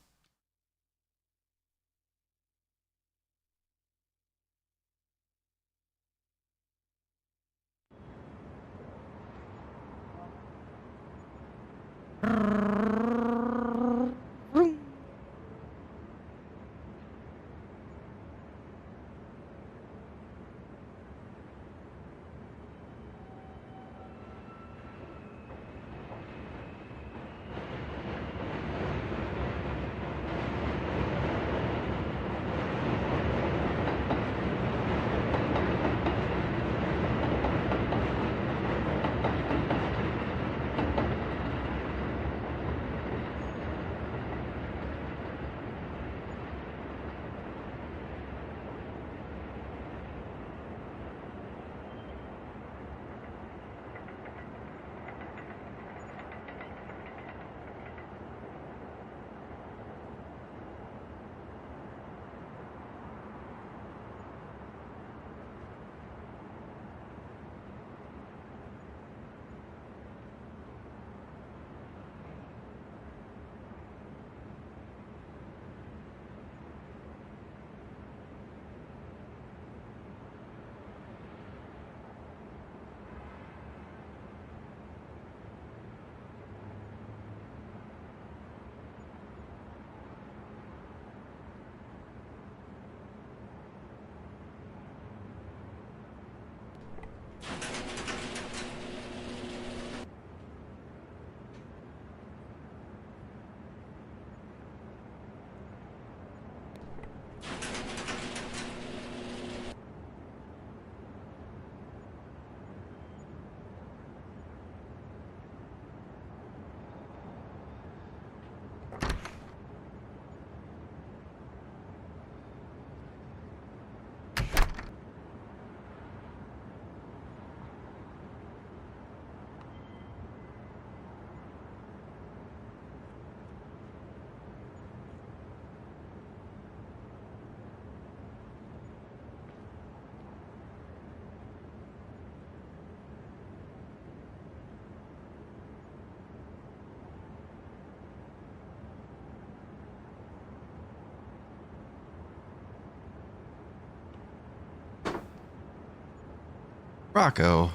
Rocco.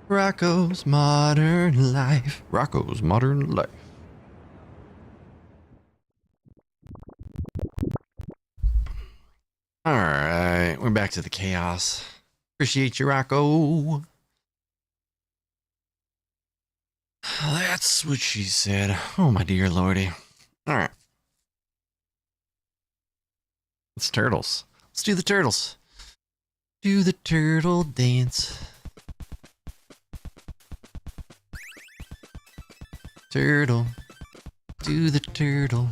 Rocco's Modern Life. Rocco's Modern Life. Alright, we're back to the chaos. Appreciate you, Rocco. That's what she said. Oh, my dear lordy. Alright. It's turtles. Let's do the turtles. Do the turtle dance. Turtle. Do the turtle.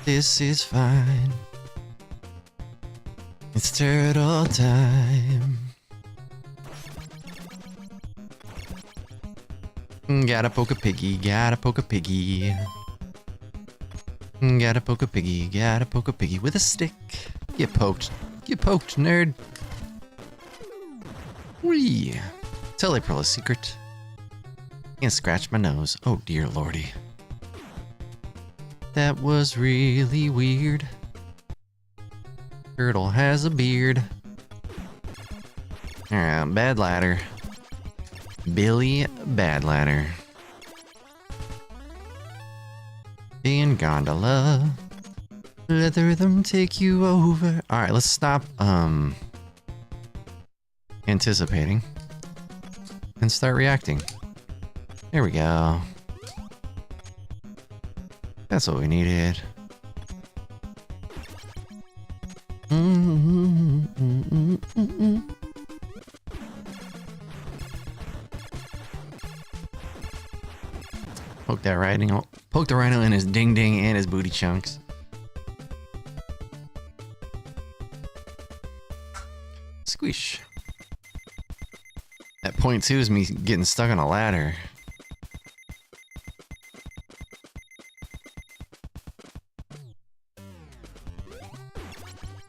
This is fine. It's turtle time. Gotta poke a piggy, gotta poke a piggy. Gotta poke a piggy, gotta poke a piggy with a stick. Get poked, nerd. Whee! Tell April a secret. And scratch my nose. Oh dear lordy. That was really weird. Turtle has a beard. Alright, bad ladder. Billy Bad Ladder. In gondola. Let the rhythm take you over. All right, let's stop anticipating and start reacting. There we go. That's what we needed. Poke that rhino. Poke the rhino in his ding ding and his booty chunks. Squish. That point two is me getting stuck on a ladder.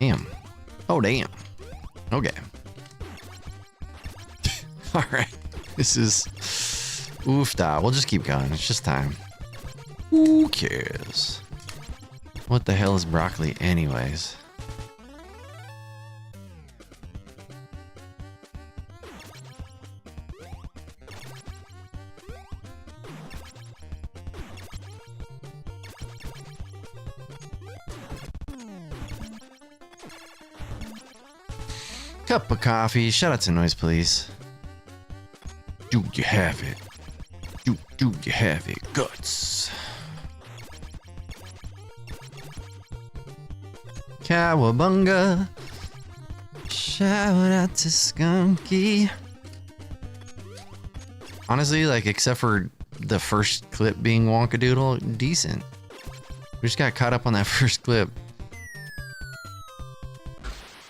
Damn. Oh, damn. Okay. Alright. This is... Oofda. We'll just keep going. It's just time. Who cares? What the hell is broccoli anyways? Cup of coffee. Shout out to Noise, please. Do you have it? Do you have it? Guts. Cowabunga. Shout out to Skunky. Honestly, like, except for the first clip being Wonkadoodle, decent. We just got caught up on that first clip.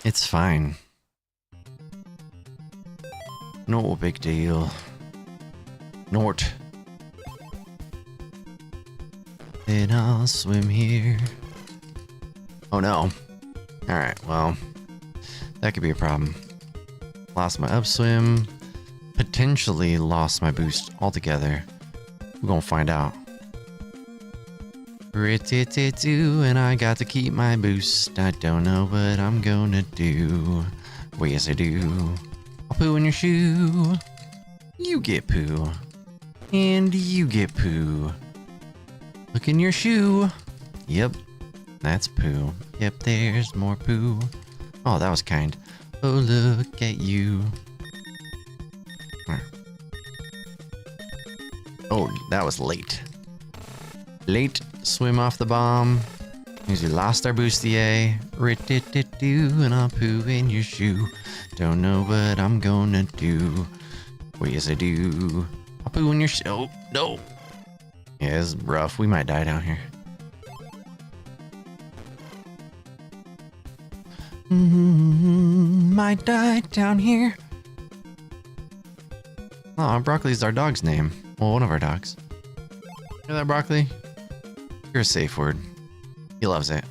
It's fine. No big deal. Nort. Then I'll swim here. Oh no. Alright, well, that could be a problem. Lost my upswim. Potentially lost my boost altogether. We're gonna find out. And I got to keep my boost. I don't know what I'm gonna do. Well, yes, I do. I'll poo in your shoe. You get poo. And you get poo. Look in your shoe. Yep, that's poo. Yep, there's more poo. Oh, that was kind. Oh, look at you. Oh, that was late. Late swim off the bomb. Means we lost our bustier. And I'll poo in your shoe. Don't know what I'm gonna do. Well, yes, I do. I'll poo in your shoe. Oh, no. Yeah, it's rough. We might die down here. Might die down here. Oh, Broccoli's our dog's name. Well, one of our dogs. Hear that, Broccoli? You're a safe word. He loves it.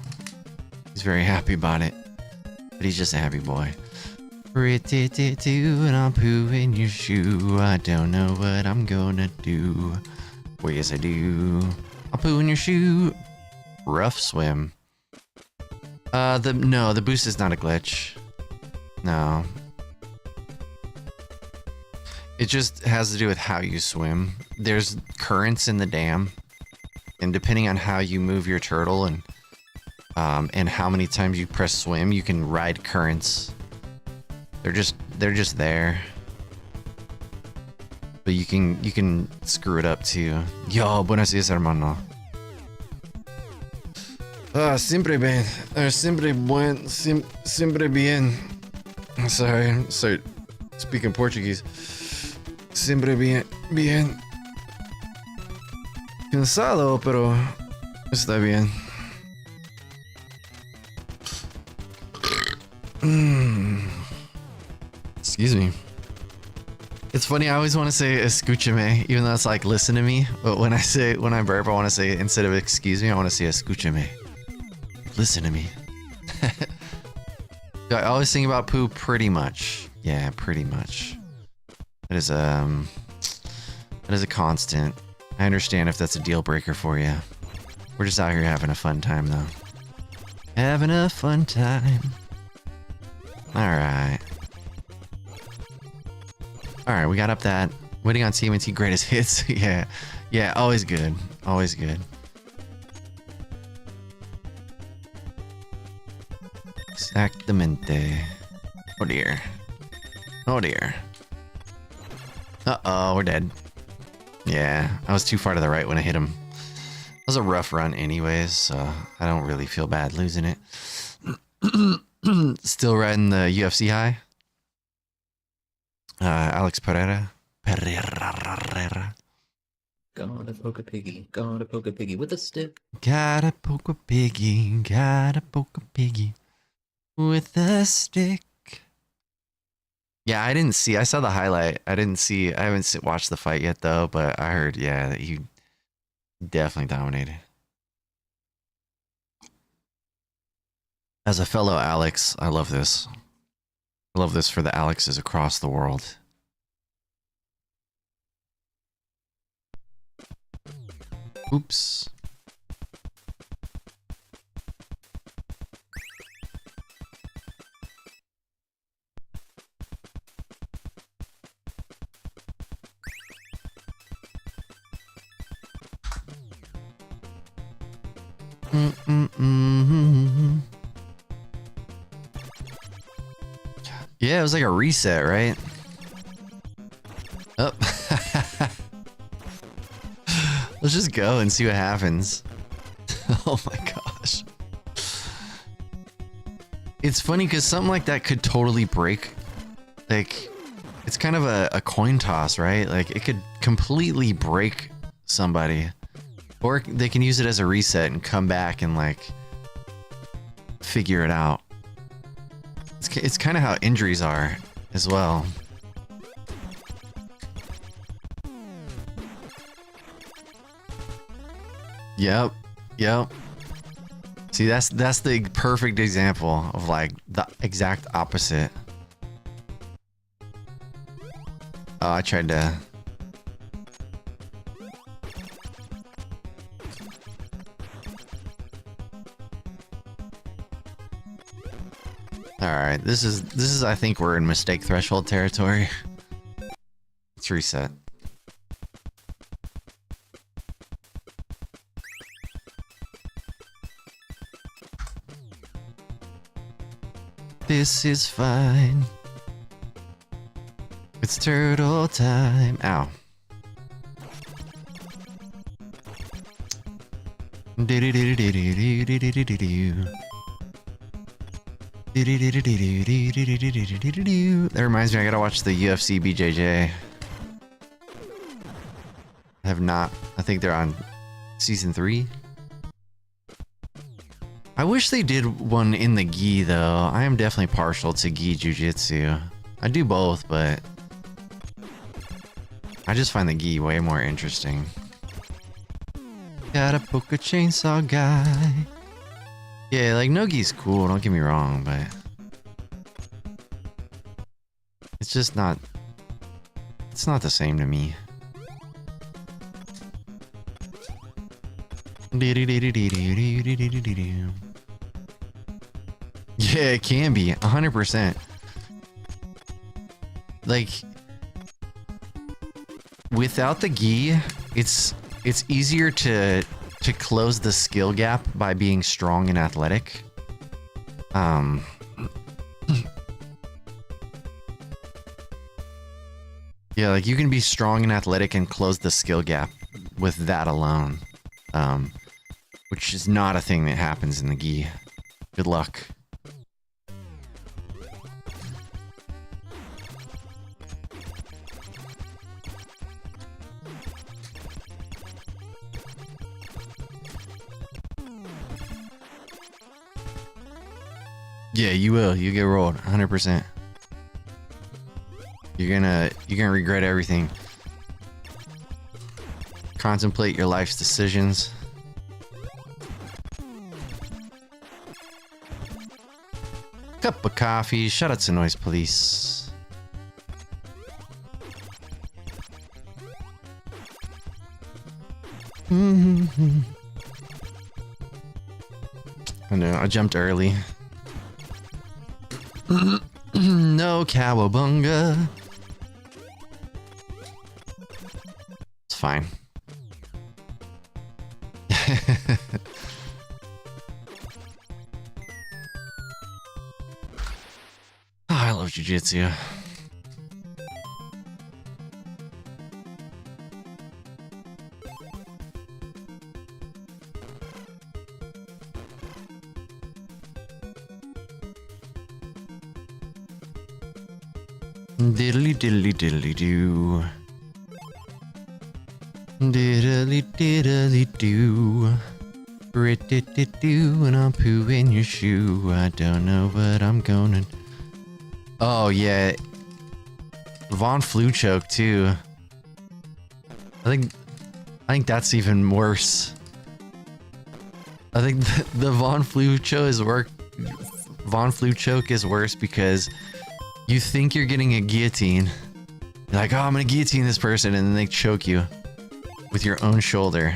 He's very happy about it. But he's just a happy boy. And I'll poo in your shoe. I don't know what I'm gonna do. Well, yes, I do. I'll poo in your shoe. Rough swim. No, the boost is not a glitch. No. It just has to do with how you swim. There's currents in the dam, and depending on how you move your turtle and how many times you press swim, you can ride currents. They're just there. But you can screw it up too. Yo, buenos días, hermano. Siempre bien. Siempre bien. Sorry, speaking Portuguese. Siempre bien. Cansado, pero está bien. Excuse me. It's funny, I always want to say escúchame, even though it's like listen to me. But when I burp, I want to say, instead of excuse me, I want to say escúchame. Listen to me. I always think about poo pretty much. Yeah, pretty much. That is a constant. I understand if that's a deal breaker for you. We're just out here having a fun time though. Having a fun time. Alright. Alright, we got up that. Waiting on TMNT greatest hits. Yeah, always good. Always good. Exactamente. Oh dear. Oh dear. Uh-oh, we're dead. Yeah, I was too far to the right when I hit him. It was a rough run anyways, so I don't really feel bad losing it. Still riding the UFC high. Alex Pereira. Gotta poke a piggy. Gotta poke a piggy with a stick. Gotta poke a piggy. Gotta poke a piggy with a stick. Yeah, I didn't see. I saw the highlight. I haven't watched the fight yet though, but I heard, yeah, that he definitely dominated. As a fellow Alex, I love this. I love this for the Alexes across the world. Oops. Yeah, it was like a reset, right? Oh. Let's just go and see what happens. Oh my gosh. It's funny because something like that could totally break. Like, it's kind of a coin toss, right? Like, it could completely break somebody. Or they can use it as a reset and come back and, like, figure it out. It's kind of how injuries are as well. Yep. See, that's the perfect example of like the exact opposite. Oh, I tried to. All right, this is I think we're in mistake threshold territory. Let's reset. This is fine. It's turtle time. Ow. That reminds me, I gotta watch the UFC BJJ. I have not. I think they're on season 3. I wish they did one in the gi though. I am definitely partial to gi jiu-jitsu. I do both, but I just find the gi way more interesting. Gotta poke a chainsaw guy. Yeah, like no gi's cool, don't get me wrong, but it's just not, it's not the same to me. Yeah, it can be 100%. Like without the gi, it's easier to close the skill gap by being strong and athletic. Yeah, like you can be strong and athletic and close the skill gap with that alone. Which is not a thing that happens in the gi. Good luck. Yeah, you will. You get rolled 100%. You're gonna regret everything. Contemplate your life's decisions. Cup of coffee. Shout out to Noise Police. I know, I jumped early. No cowabunga. It's fine. love jujitsu. Diddly diddly diddly doo. Diddly diddly doo. Rit-dit-dit-doo, and I'll poo in your shoe. I don't know what I'm gonna. Oh yeah, Von Flu Choke too. I think that's even worse. I think the Von Flu Choke is worse because you think you're getting a guillotine. You're like, oh, I'm gonna guillotine this person, and then they choke you with your own shoulder.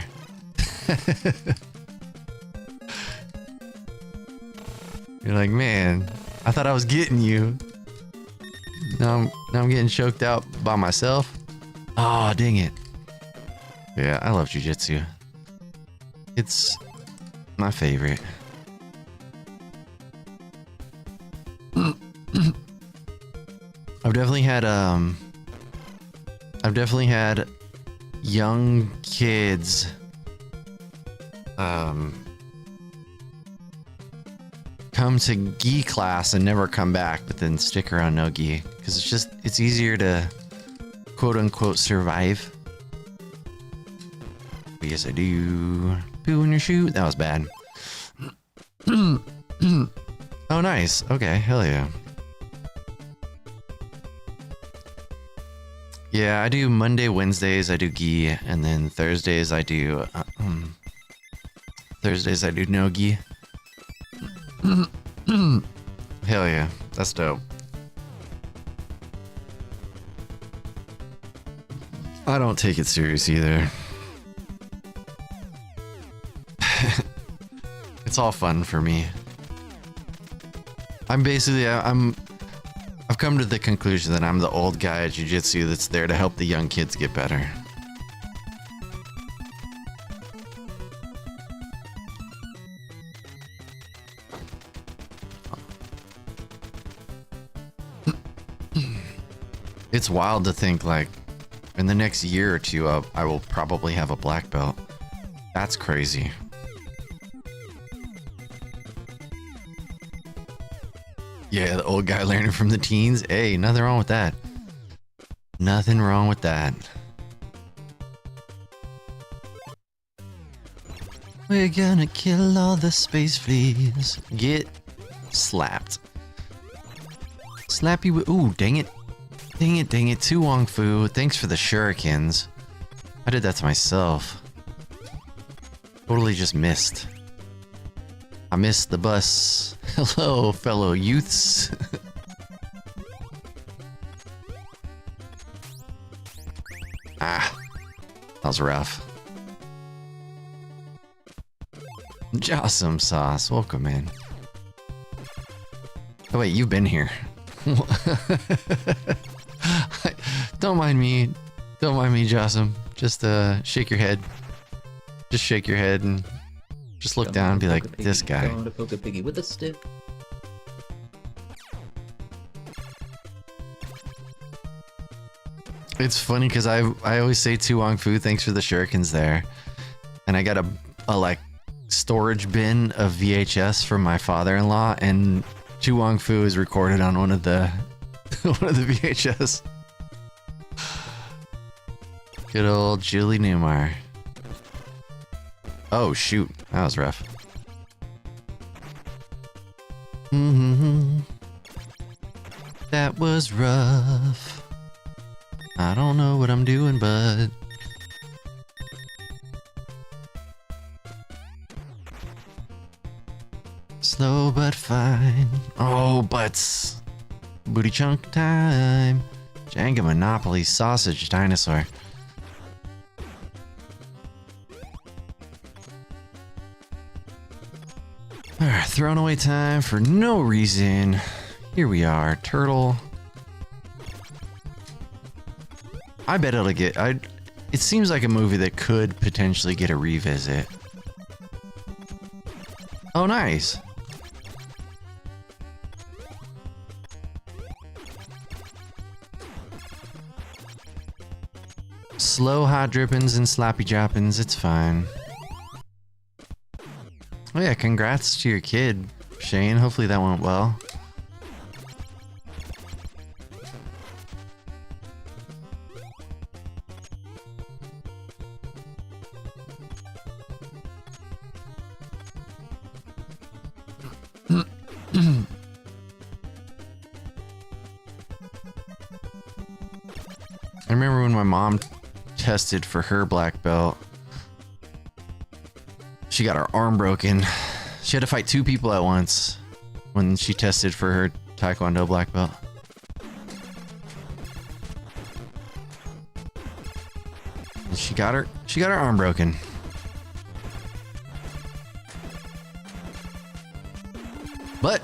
You're like, man, I thought I was getting you. Now I'm getting choked out by myself. Oh, dang it. Yeah, I love jujitsu. It's my favorite. I've definitely had young kids come to gi class and never come back, but then stick around no gi because it's easier to quote unquote survive. But yes, I do. Poo in your shoe. That was bad. Oh, nice. Okay, hell yeah. Yeah, I do Monday, Wednesdays I do gi, and then Thursdays I do no gi. Hell yeah, that's dope. I don't take it serious either. It's all fun for me. I've come to the conclusion that I'm the old guy at jiu-jitsu that's there to help the young kids get better. It's wild to think, like, in the next year or two, I will probably have a black belt. That's crazy. Yeah, the old guy learning from the teens. Hey, nothing wrong with that. Nothing wrong with that. We're gonna kill all the space fleas. Get slapped. Slap you with. Ooh, dang it. Dang it, dang it. Tu Wong Fu. Thanks for the shurikens. I did that to myself. Totally just missed. I missed the bus. Hello, fellow youths. Ah, that was rough. Jossum Sauce, welcome in. Oh wait, you've been here. Don't mind me. Don't mind me, Jossum. Just shake your head. Just shake your head and just look down and be like, this guy. Going to poke a piggy with a stick. It's funny because I always say Tu Wong Fu, thanks for the shurikens there. And I got a like storage bin of VHS from my father-in-law, and Tu Wong Fu is recorded on one of the VHS. Good old Julie Newmar. Oh shoot, that was rough. That was rough. I don't know what I'm doing, but slow but fine. Oh, butts. Booty chunk time. Jenga Monopoly sausage dinosaur. Alright, throwing away time for no reason. Here we are, turtle. I bet it'll get. It seems like a movie that could potentially get a revisit. Oh, nice. Slow hot drippings and sloppy droppings, it's fine. Oh yeah, congrats to your kid, Shane. Hopefully that went well. I remember when my mom tested for her black belt. She got her arm broken. She had to fight 2 people at once when she tested for her Taekwondo black belt. And she got her arm broken. But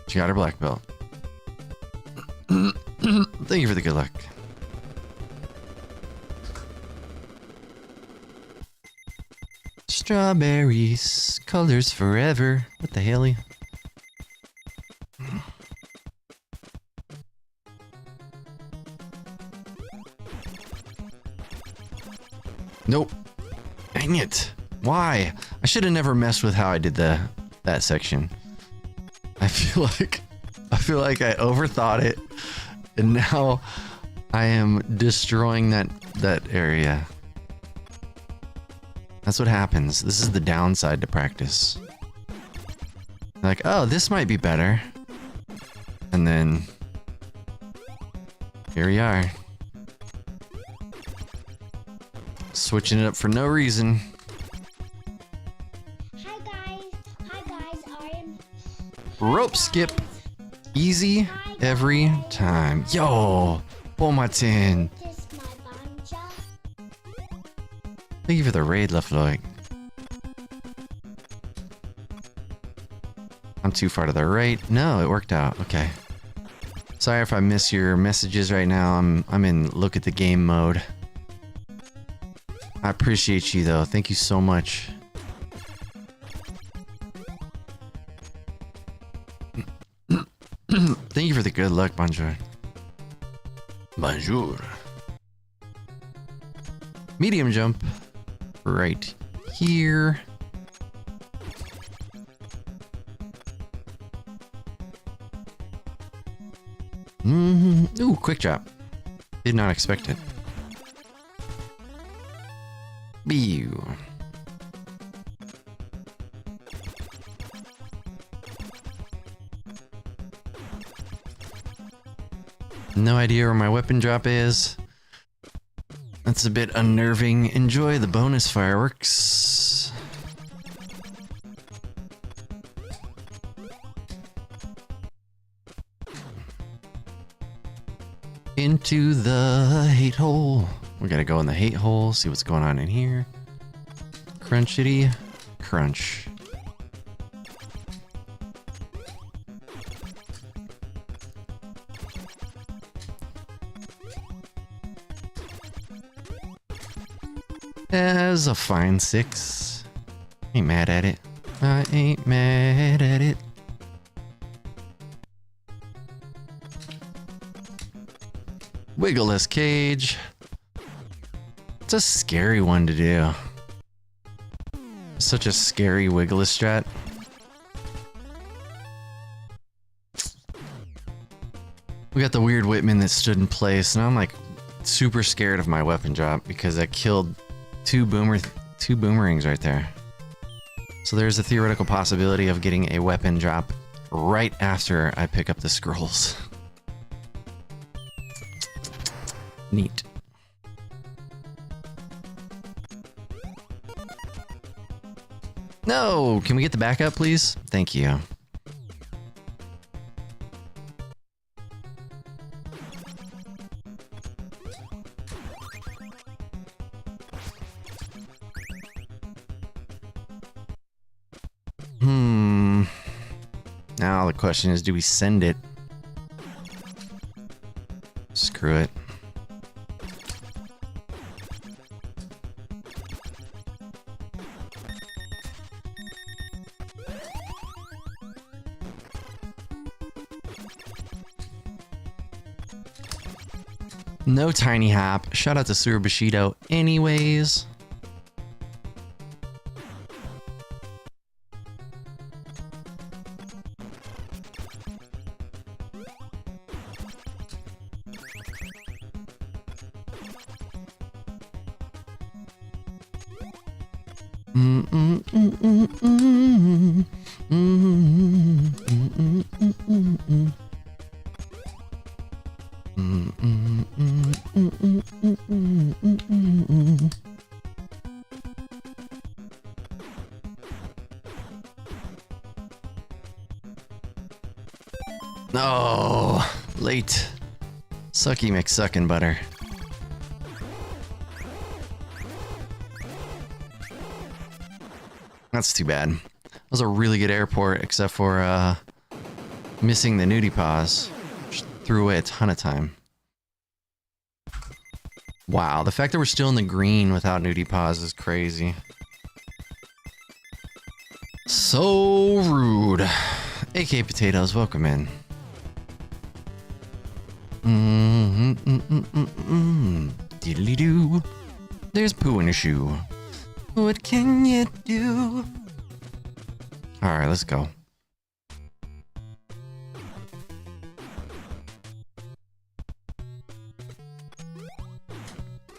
she got her black belt. Thank you for the good luck. Strawberries, colors forever. What the hell? Nope. Dang it. Why? I should have never messed with how I did that section. I feel like I overthought it, and now I am destroying that area. That's what happens. This is the downside to practice. Like, oh, this might be better. And then here we are. Switching it up for no reason. Hi guys, I am Rope skip. Easy every time. Yo, pull my tin. this my banja. Thank you for the raid, Left Lloyd. I'm too far to the right. No, it worked out. Okay. Sorry if I miss your messages right now. I'm in look at the game mode. I appreciate you though. Thank you so much. Thank you for the good luck, bonjour. Bonjour. Medium jump. Right here. Ooh, quick drop. Did not expect it. Bew. No idea where my weapon drop is. That's a bit unnerving. Enjoy the bonus fireworks. Into the hate hole. We gotta go in the hate hole, see what's going on in here. Crunchity crunch. As a fine 6. Ain't mad at it. I ain't mad at it. Wiggleless cage. It's a scary one to do. Such a scary wiggleless strat. We got the weird Whitman that stood in place, and I'm like super scared of my weapon drop because I killed two boomerangs right there. So there's a theoretical possibility of getting a weapon drop right after I pick up the scrolls. Neat. No! Can we get the backup, please? Thank you. Now the question is, do we send it? Screw it. No tiny hop. Shout out to Sura Bushido anyways. No, late. Sucky McSuckin' butter. That's too bad. That was a really good airport, except for missing the nudie paws. Which threw away a ton of time. Wow, the fact that we're still in the green without nudie paws is crazy. So rude. AK Potatoes, welcome in. Diddly-doo. There's poo in a shoe. What can you do? Alright, let's go.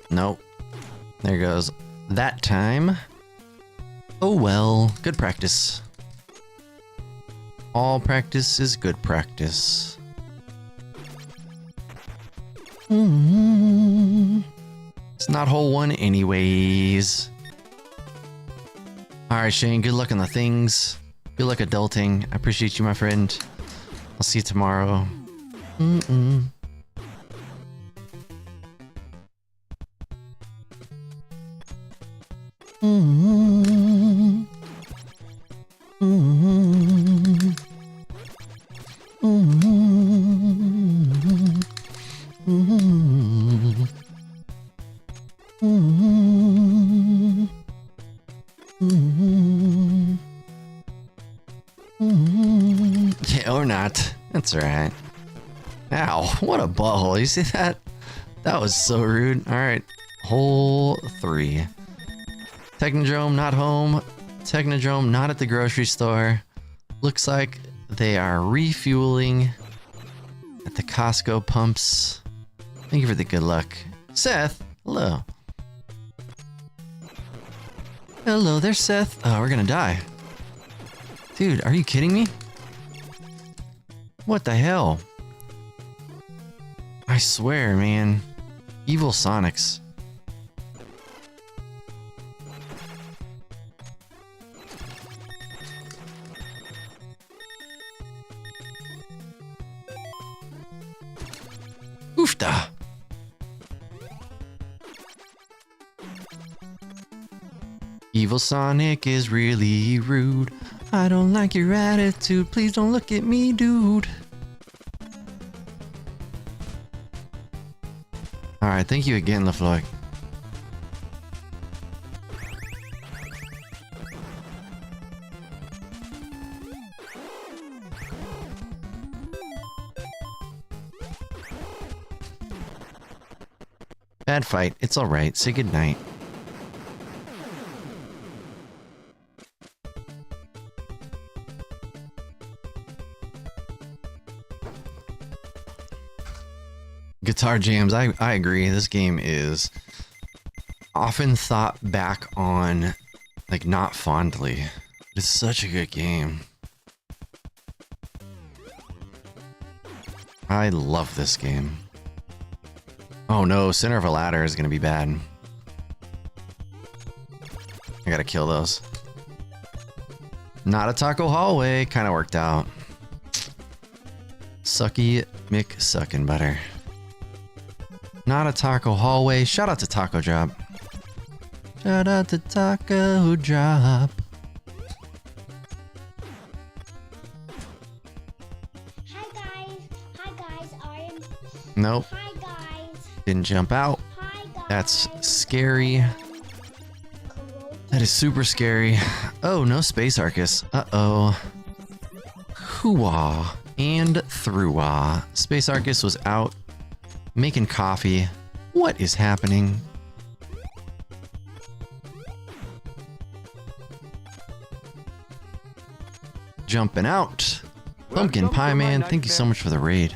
Nope. There goes that time. Oh well, good practice. All practice is good practice. It's not hole one anyways. Alright, Shane, good luck on the things. Good luck adulting. I appreciate you, my friend. I'll see you tomorrow. Yeah, or not. That's alright. Ow, what a butthole. You see that? That was so rude. Alright, hole 3. Technodrome not home. Technodrome not at the grocery store. Looks like they are refueling at the Costco pumps. Thank you for the good luck. Seth, hello. Hello there, Seth. Oh, we're gonna die. Dude, are you kidding me? What the hell? I swear, man. Evil Sonics. Oofta. Evil Sonic is really rude. I don't like your attitude. Please don't look at me, dude. Alright, thank you again, LaFloy. Bad fight. It's alright. Say goodnight. Guitar jams, I agree. This game is often thought back on, like, not fondly. It's such a good game. I love this game. Oh no, Center of a Ladder is gonna be bad. I gotta kill those. Not a taco hallway, kinda worked out. Sucky McSuckin' butter. Not a taco hallway. Shout out to Taco Drop. Shout out to Taco Drop. Hi guys, I am. Nope. Hi guys. Didn't jump out. Hi guys. That's scary. That is super scary. Oh, no Space Arcus. Uh-oh. Hoo-wah. And through-wah. Space Arcus was out Making coffee. What is happening? Jumping out. Pumpkin Pie Man, thank you so much for the raid.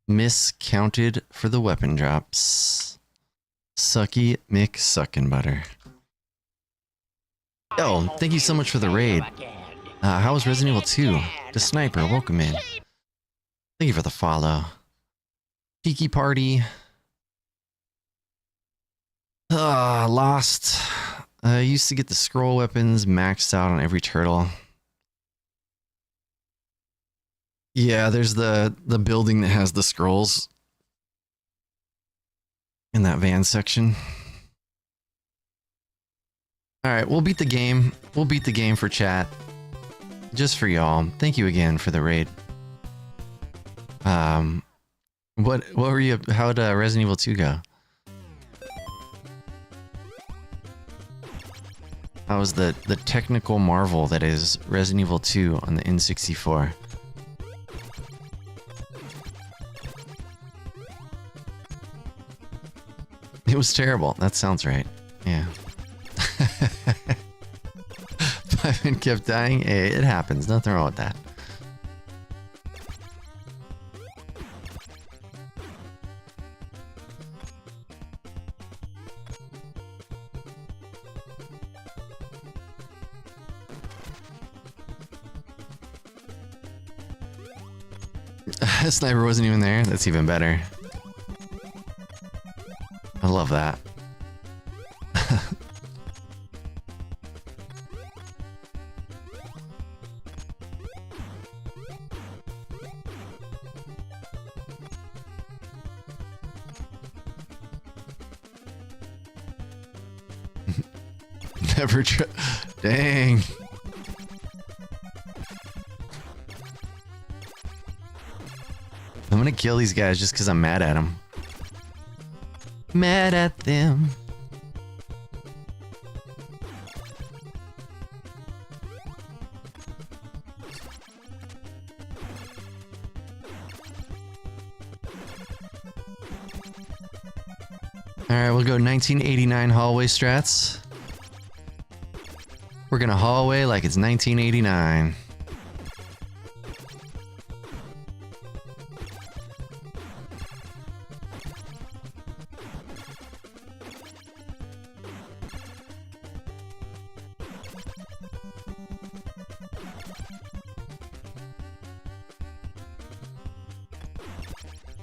Miscounted for the weapon drops. Sucky McSuckin' butter. Yo, thank you so much for the raid. How was Resident Evil 2? The Sniper, welcome in. Thank you for the follow. Tiki Party. Lost. I used to get the scroll weapons maxed out on every turtle. Yeah, there's the building that has the scrolls in that van section. All right, we'll beat the game. We'll beat the game for chat. Just for y'all. Thank you again for the raid. What were you? How'd Resident Evil 2 go? How was the technical marvel that is Resident Evil 2 on the N64? It was terrible. That sounds right. Yeah. Python kept dying. Hey, it happens. Nothing wrong with that. Sniper wasn't even there. That's even better. I love that. Never try. Dang. I'm gonna kill these guys just because I'm mad at them. Mad at them. Alright, we'll go 1989 hallway strats. We're gonna hallway like it's 1989.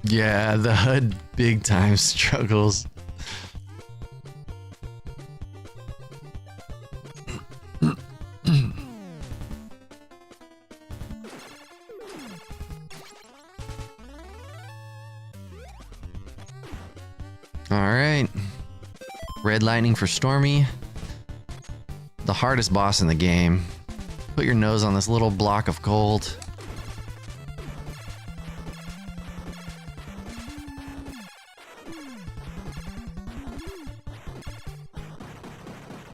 Yeah, the HUD big time struggles. Alright. Red Lightning for Stormy. The hardest boss in the game. Put your nose on this little block of gold.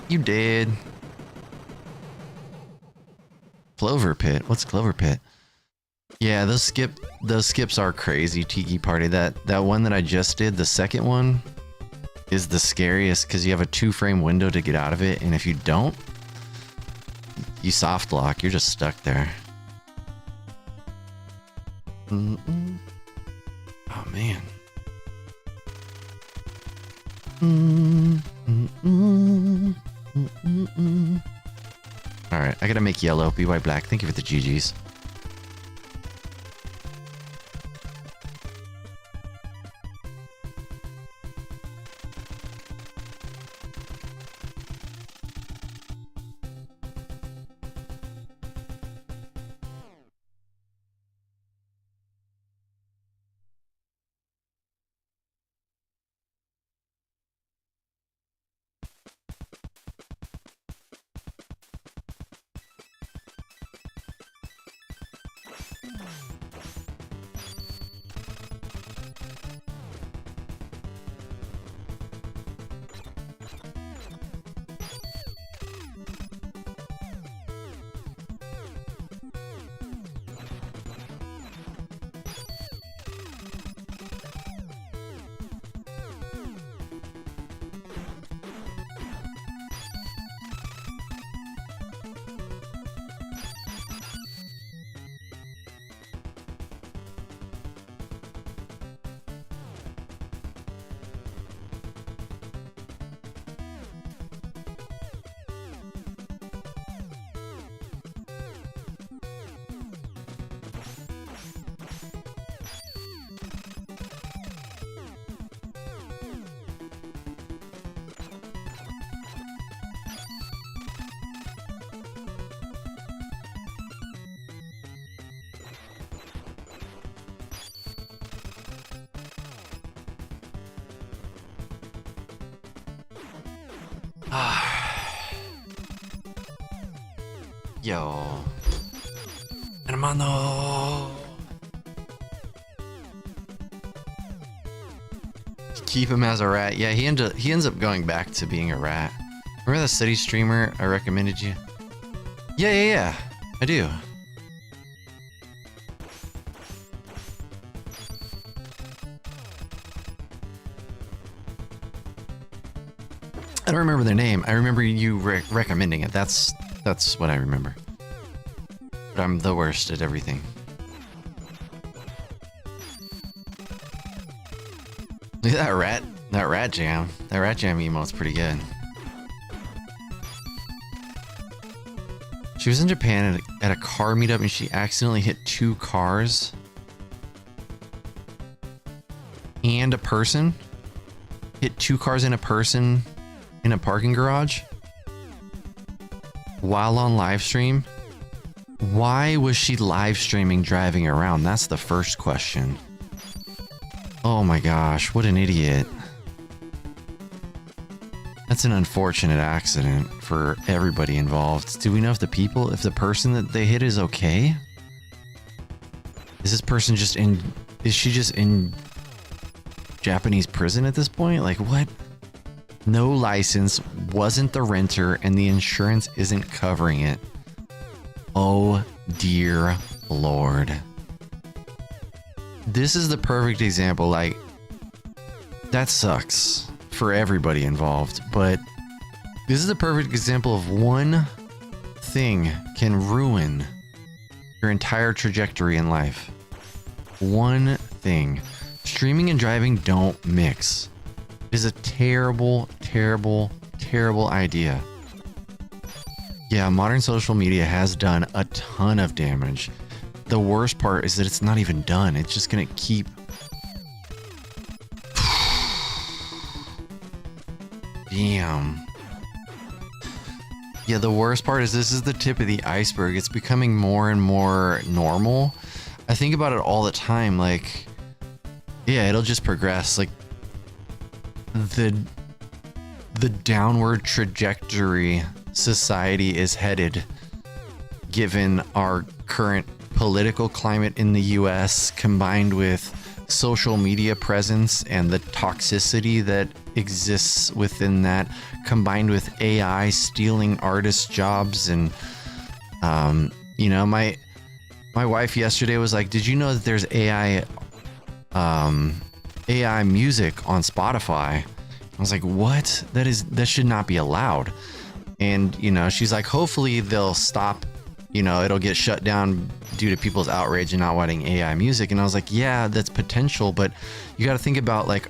You did. Clover Pit. What's Clover Pit? Yeah, those skips are crazy, Tiki Party. That one that I just did, the second one, is the scariest because you have a 2-frame window to get out of it, and if you don't, you soft lock. You're just stuck there. Mm-mm. Oh man. Alright, I gotta make yellow. BY Black, thank you for the GGs. Yo. Hermano. Keep him as a rat. Yeah, he ends up going back to being a rat. Remember the city streamer I recommended you? Yeah. I do. I don't remember their name. I remember you recommending it. That's what I remember. But I'm the worst at everything. Look at that rat jam. That rat jam emote's pretty good. She was in Japan at a car meetup and she accidentally hit 2 cars and a person. Hit 2 cars and a person in a parking garage while on live stream. Why was she live streaming driving around? That's the first question. Oh my gosh, what an idiot. That's an unfortunate accident for everybody involved. Do we know if the person that they hit is okay? Is this person is she just in Japanese prison at this point? Like what? No license, wasn't the renter, and the insurance isn't covering it. Oh dear Lord. This is the perfect example, like, that sucks for everybody involved, but this is the perfect example of one thing can ruin your entire trajectory in life. One thing. Streaming and driving don't mix. It is a terrible, terrible, terrible idea. Yeah, modern social media has done a ton of damage. The worst part is that it's not even done. It's just gonna keep... Damn. Yeah, the worst part is this is the tip of the iceberg. It's becoming more and more normal. I think about it all the time, like... Yeah, it'll just progress. Like, the downward trajectory society is headed, given our current political climate in the US, combined with social media presence and the toxicity that exists within that, combined with AI stealing artists' jobs. And you know, my wife yesterday was like, did you know that there's AI music on Spotify? I was like, what? That should not be allowed. And, you know, she's like, hopefully they'll stop, you know, it'll get shut down due to people's outrage and not wanting AI music. And I was like, yeah, that's potential, but you got to think about, like,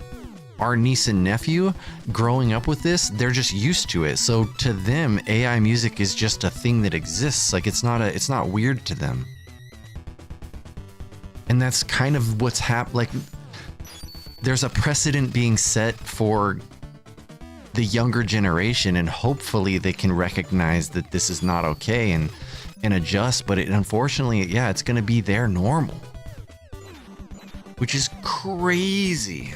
our niece and nephew growing up with this, they're just used to it. So to them, AI music is just a thing that exists. Like, it's not weird to them. And that's kind of what's like, there's a precedent being set for the younger generation, and hopefully they can recognize that this is not okay and adjust. But unfortunately, yeah, it's going to be their normal, which is crazy.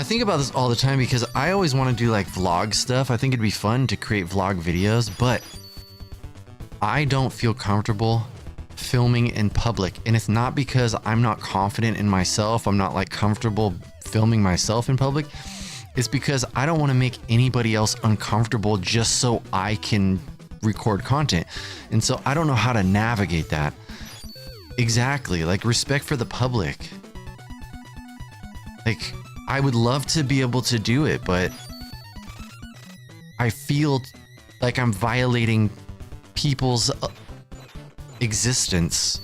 I think about this all the time because I always want to do like vlog stuff. I think it'd be fun to create vlog videos, but I don't feel comfortable filming in public. And it's not because I'm not confident in myself. I'm not like comfortable filming myself in public. It's because I don't want to make anybody else uncomfortable just so I can record content. And so I don't know how to navigate that. Exactly. Like respect for the public. Like I would love to be able to do it, but I feel like I'm violating people's existence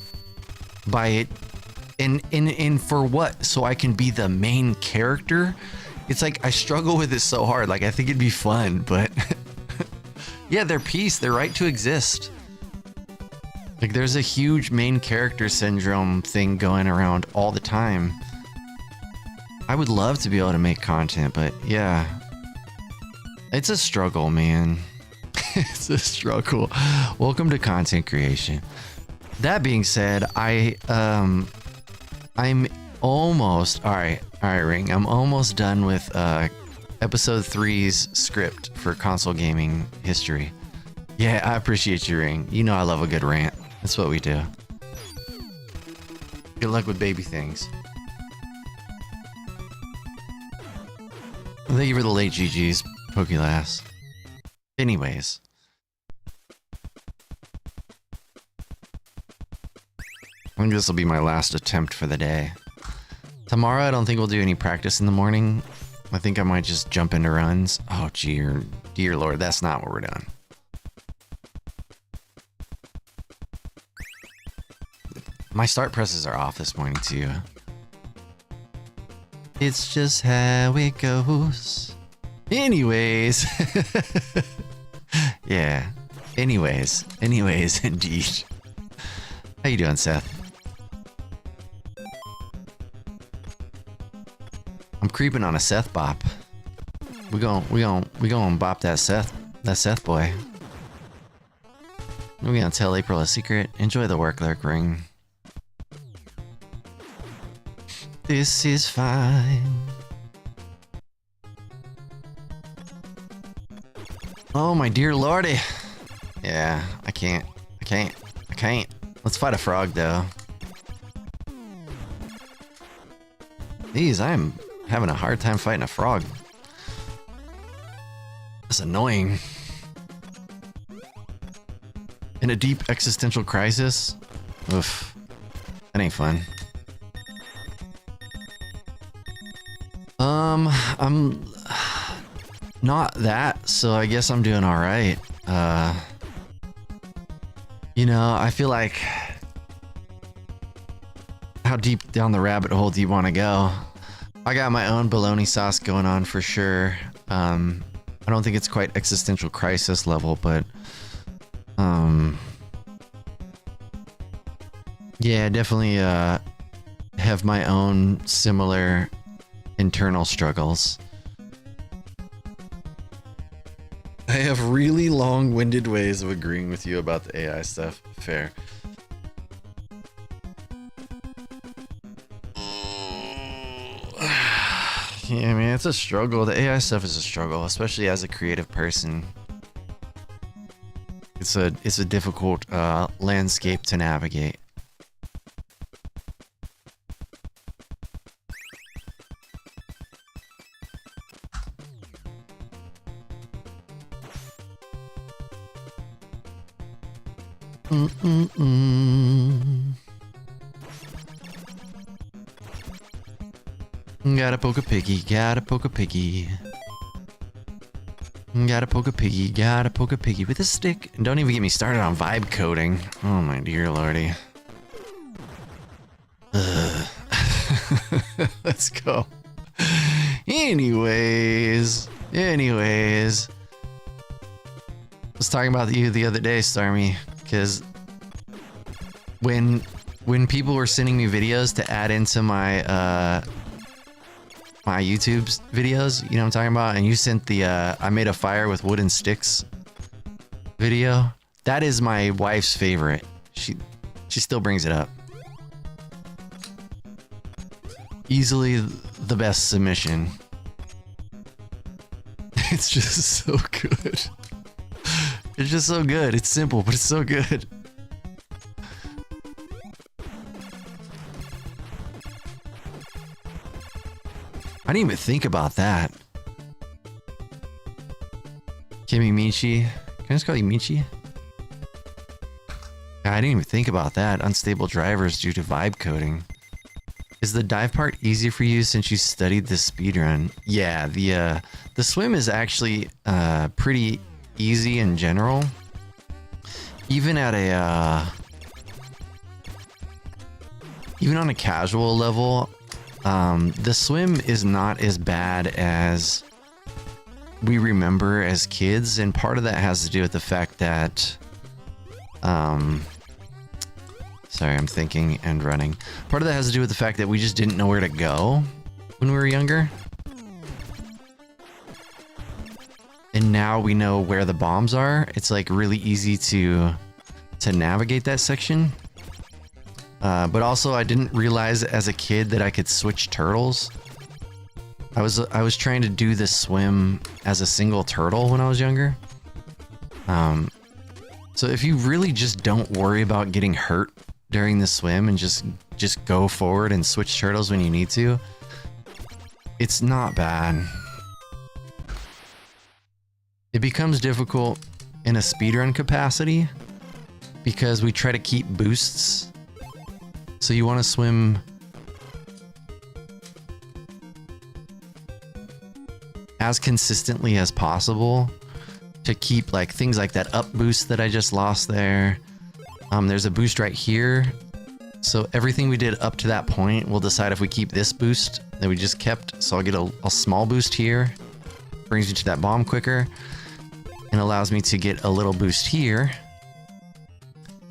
by it. And for what? So I can be the main character? It's like I struggle with it so hard. Like I think it'd be fun, but yeah, their piece, their right to exist. Like there's a huge main character syndrome thing going around all the time. I would love to be able to make content, but yeah. It's a struggle, man. It's a struggle. Welcome to content creation. That being said, I'm almost all right, Ring. I'm almost done with episode 3's script for console gaming history. Yeah, I appreciate you, Ring. You know I love a good rant. That's what we do. Good luck with baby things. Thank you for the late GGs, Pokélass. Anyways. I think this will be my last attempt for the day. Tomorrow, I don't think we'll do any practice in the morning. I think I might just jump into runs. Oh, dear Lord, that's not what we're doing. My start presses are off this morning, too. It's just how it goes. Anyways. Yeah. Anyways, indeed. How you doing, Seth? I'm creeping on a Seth bop. We gon' bop that Seth boy. We're gonna tell April a secret. Enjoy the work, Lurk Ring. This is fine. Oh my dear lordy. Yeah, I can't. Let's fight a frog though. Jeez, I'm having a hard time fighting a frog. That's annoying. In a deep existential crisis? Oof. That ain't fun. I'm not that, so I guess I'm doing alright. You know, I feel like... How deep down the rabbit hole do you want to go? I got my own bologna sauce going on for sure. I don't think it's quite existential crisis level, but... Yeah, definitely have my own similar internal struggles. I have really long-winded ways of agreeing with you about the AI stuff. Fair. Yeah, man, it's a struggle. The AI stuff is a struggle, especially as a creative person. It's a difficult landscape to navigate. Gotta poke a piggy, gotta poke a piggy. Gotta poke a piggy, gotta poke a piggy with a stick. And don't even get me started on vibe coding. Oh my dear lordy. Let's go. Anyways. I was talking about you the other day, Starmy, because when people were sending me videos to add into my my YouTube's videos, you know what I'm talking about, and you sent the I made a fire with wooden sticks video. That is my wife's favorite. She still brings it up. Easily the best submission. It's just so good. It's just so good. It's simple, but it's so good. I didn't even think about that. Kimmy Michi. Can I just call you Michi? I didn't even think about that. Unstable drivers due to vibe coding. Is the dive part easy for you since you studied the speedrun? Yeah, the swim is actually pretty easy in general. Even at a even on a casual level, the swim is not as bad as we remember as kids, and part of that has to do with the fact that sorry, I'm thinking and running. Part of that has to do with the fact that we just didn't know where to go when we were younger. And now we know where the bombs are. It's like really easy to navigate that section. But also I didn't realize as a kid that I could switch turtles. I was trying to do this swim as a single turtle when I was younger. So if you really just don't worry about getting hurt during the swim and just go forward and switch turtles when you need to, it's not bad. It becomes difficult in a speedrun capacity because we try to keep boosts. So you want to swim as consistently as possible to keep like things like that up boost that I just lost there. There's a boost right here. So everything we did up to that point, we'll decide if we keep this boost that we just kept. So I'll get a small boost here. Brings me to that bomb quicker. And allows me to get a little boost here.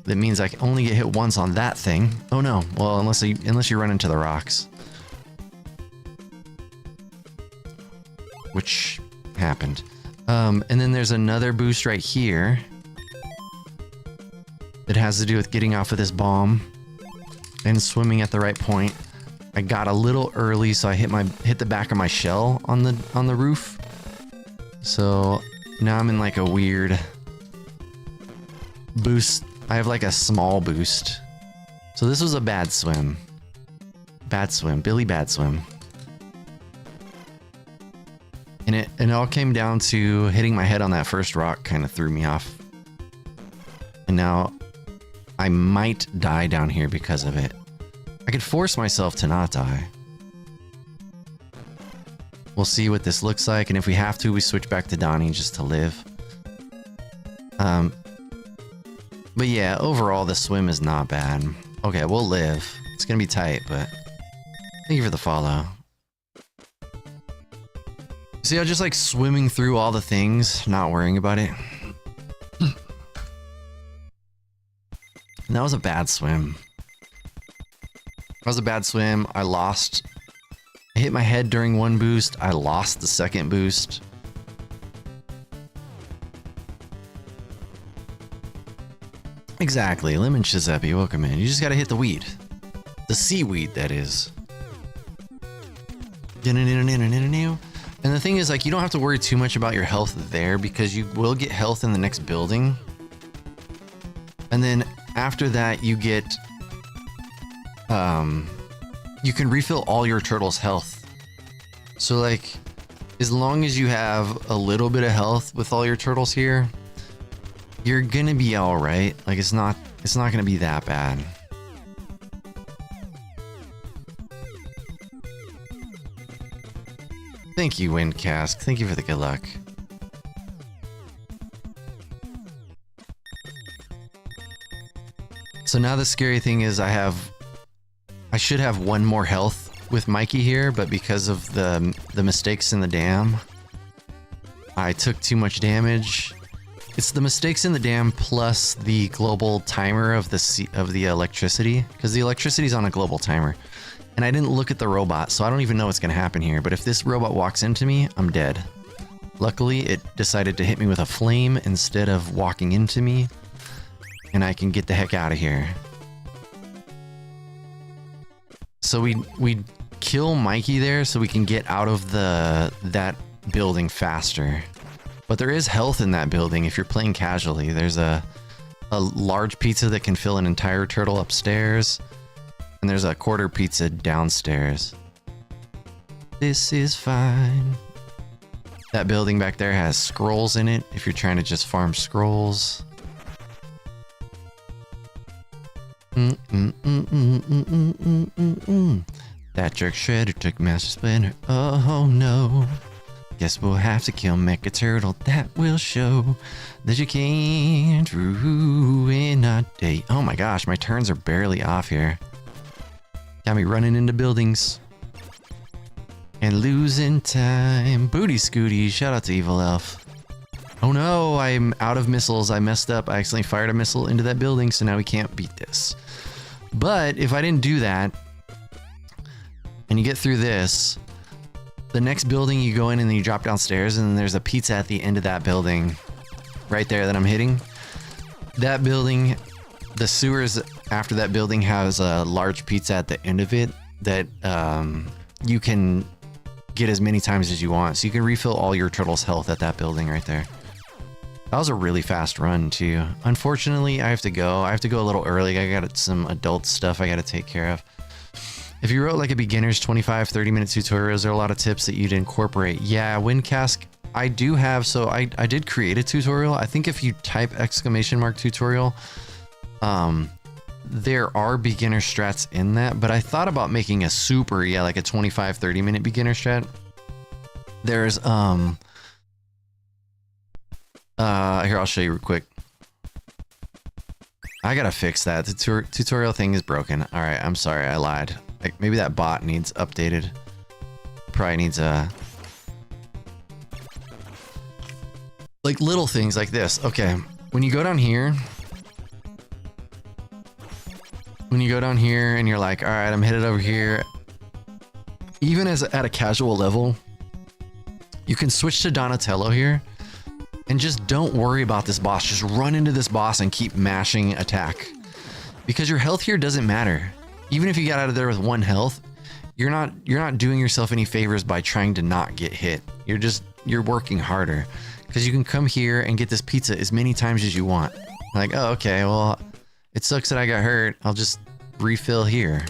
That means I can only get hit once on that thing. Oh no, well unless you run into the rocks. Which happened. And then there's another boost right here. That has to do with getting off of this bomb and swimming at the right point. I got a little early, so I hit the back of my shell on the roof. So now I'm in like a weird boost. I have like a small boost. So this was a bad swim. Bad swim. Billy bad swim. And it all came down to hitting my head on that first rock kind of threw me off. And now I might die down here because of it. I could force myself to not die. We'll see what this looks like, and if we have to, we switch back to Donnie just to live. But yeah, overall the swim is not bad. Okay, we'll live. It's gonna be tight, but thank you for the follow. See, I was just like swimming through all the things, not worrying about it. And that was a bad swim. That was a bad swim. I lost. I hit my head during one boost. I lost the second boost. Exactly. Lemon Shizepi, welcome in. You just gotta hit the weed. The seaweed, that is. And the thing is, like, you don't have to worry too much about your health there because you will get health in the next building. And then after that, you get, you can refill all your turtles' health. So, like, as long as you have a little bit of health with all your turtles here, you're gonna be all right. Like, it's not gonna be that bad. Thank you, Windcast. Thank you for the good luck. So now the scary thing is I should have one more health with Mikey here, but because of the mistakes in the dam, I took too much damage. It's the mistakes in the dam plus the global timer of the electricity, because the electricity is on a global timer. And I didn't look at the robot, so I don't even know what's going to happen here. But if this robot walks into me, I'm dead. Luckily, it decided to hit me with a flame instead of walking into me. And I can get the heck out of here. So we kill Mikey there so we can get out of that building faster. But there is health in that building if you're playing casually. There's a large pizza that can fill an entire turtle upstairs. And there's a quarter pizza downstairs. This is fine. That building back there has scrolls in it if you're trying to just farm scrolls. That jerk shredder took Master Splinter. Oh no. Guess we'll have to kill Mecha Turtle. That will show that you can't ruin a day. Oh my gosh, my turns are barely off here. Got me running into buildings. And losing time. Booty Scooty, shout out to Evil Elf. Oh no, I'm out of missiles. I messed up. I accidentally fired a missile into that building, so now we can't beat this. But if I didn't do that, and you get through this, the next building you go in and then you drop downstairs and there's a pizza at the end of that building. Right there that I'm hitting. That building, the sewers after that building has a large pizza at the end of it that you can get as many times as you want. So you can refill all your turtle's health at that building right there. That was a really fast run too. Unfortunately, I have to go. I have to go a little early. I got some adult stuff I got to take care of. If you wrote like a beginner's 25-30 minute tutorials, there are a lot of tips that you'd incorporate. Yeah, Windcask, I do have, so I did create a tutorial. I think if you type !tutorial, there are beginner strats in that, but I thought about making a super, like a 25-30 minute beginner strat. There's, here, I'll show you real quick. I gotta fix that. The tutorial thing is broken. All right, I'm sorry, I lied. Like, maybe that bot needs updated. Probably needs a... like little things like this. Okay, when you go down here... when you go down here and you're like, all right, I'm headed over here. Even as at a casual level, you can switch to Donatello here and just don't worry about this boss. Just run into this boss and keep mashing attack, because your health here doesn't matter. Even if you got out of there with 1 health, you're not doing yourself any favors by trying to not get hit. You're working harder, because you can come here and get this pizza as many times as you want. Like, oh, okay, well, it sucks that I got hurt. I'll just refill here.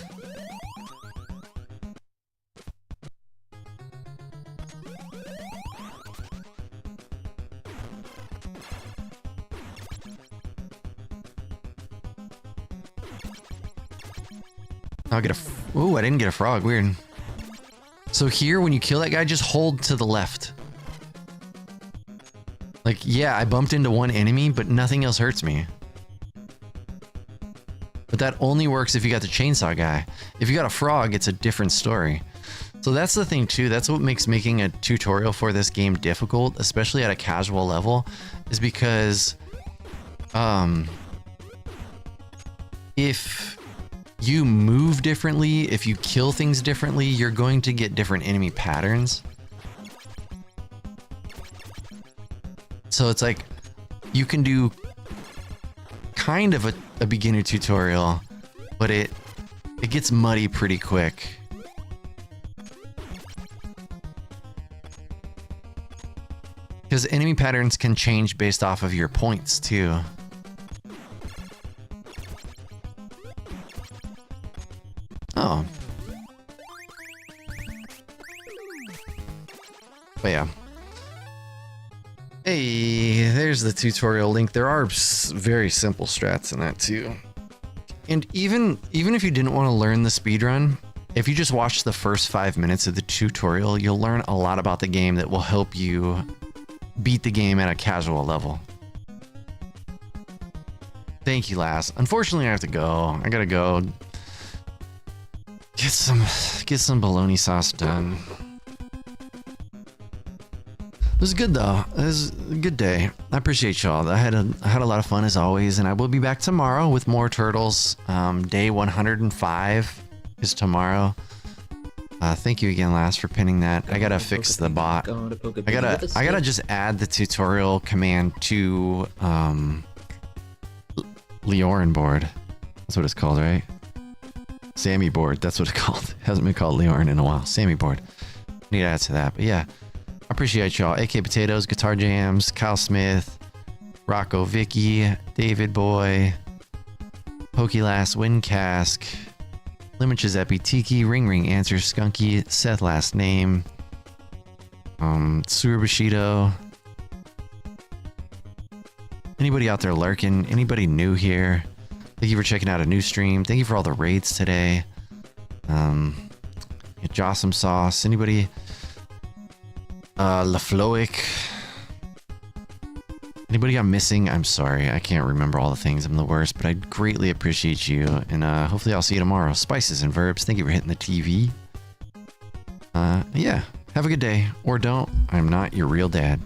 I'll get a... ooh, I didn't get a frog. Weird. So here, when you kill that guy, just hold to the left. Like, yeah, I bumped into 1 enemy, but nothing else hurts me. But that only works if you got the chainsaw guy. If you got a frog, it's a different story. So that's the thing too. That's what makes making a tutorial for this game difficult, especially at a casual level, is because if you move differently, if you kill things differently, you're going to get different enemy patterns. So it's like you can do kind of a beginner tutorial, but it gets muddy pretty quick. Because enemy patterns can change based off of your points too. Oh. But yeah. Hey, there's the tutorial link. There are very simple strats in that too. And even if you didn't want to learn the speedrun, if you just watch the first 5 minutes of the tutorial, you'll learn a lot about the game that will help you beat the game at a casual level. Thank you, Lass. Unfortunately, I have to go. I gotta go get some bologna sauce done. It was good though. It was a good day. I appreciate y'all. I had a lot of fun as always, and I will be back tomorrow with more turtles. Day 105 is tomorrow. Thank you again, Last, for pinning that. I gotta fix the bot. I gotta just add the tutorial command to Leorin board. That's what it's called, right? Sammy board. That's what it's called. It hasn't been called Leorin in a while. Sammy board. Need to add to that. But yeah, I Appreciate y'all. AK Potatoes, Guitar Jams, Kyle Smith, Rocco Vicky, David Boy, Pokelas, Windcask, Lemon Chizepi, Tiki, Ring Ring Answer, Skunky, Seth last name, Suru Bushido. Anybody out there lurking? Anybody new here? Thank you for checking out a new stream. Thank you for all the raids today. Jossum Sauce. Anybody? LaFloic. Anybody I'm missing? I'm sorry. I can't remember all the things. I'm the worst, but I greatly appreciate you. And hopefully I'll see you tomorrow. Spices and Verbs. Thank you for hitting the TV. Yeah. Have a good day. Or don't. I'm not your real dad.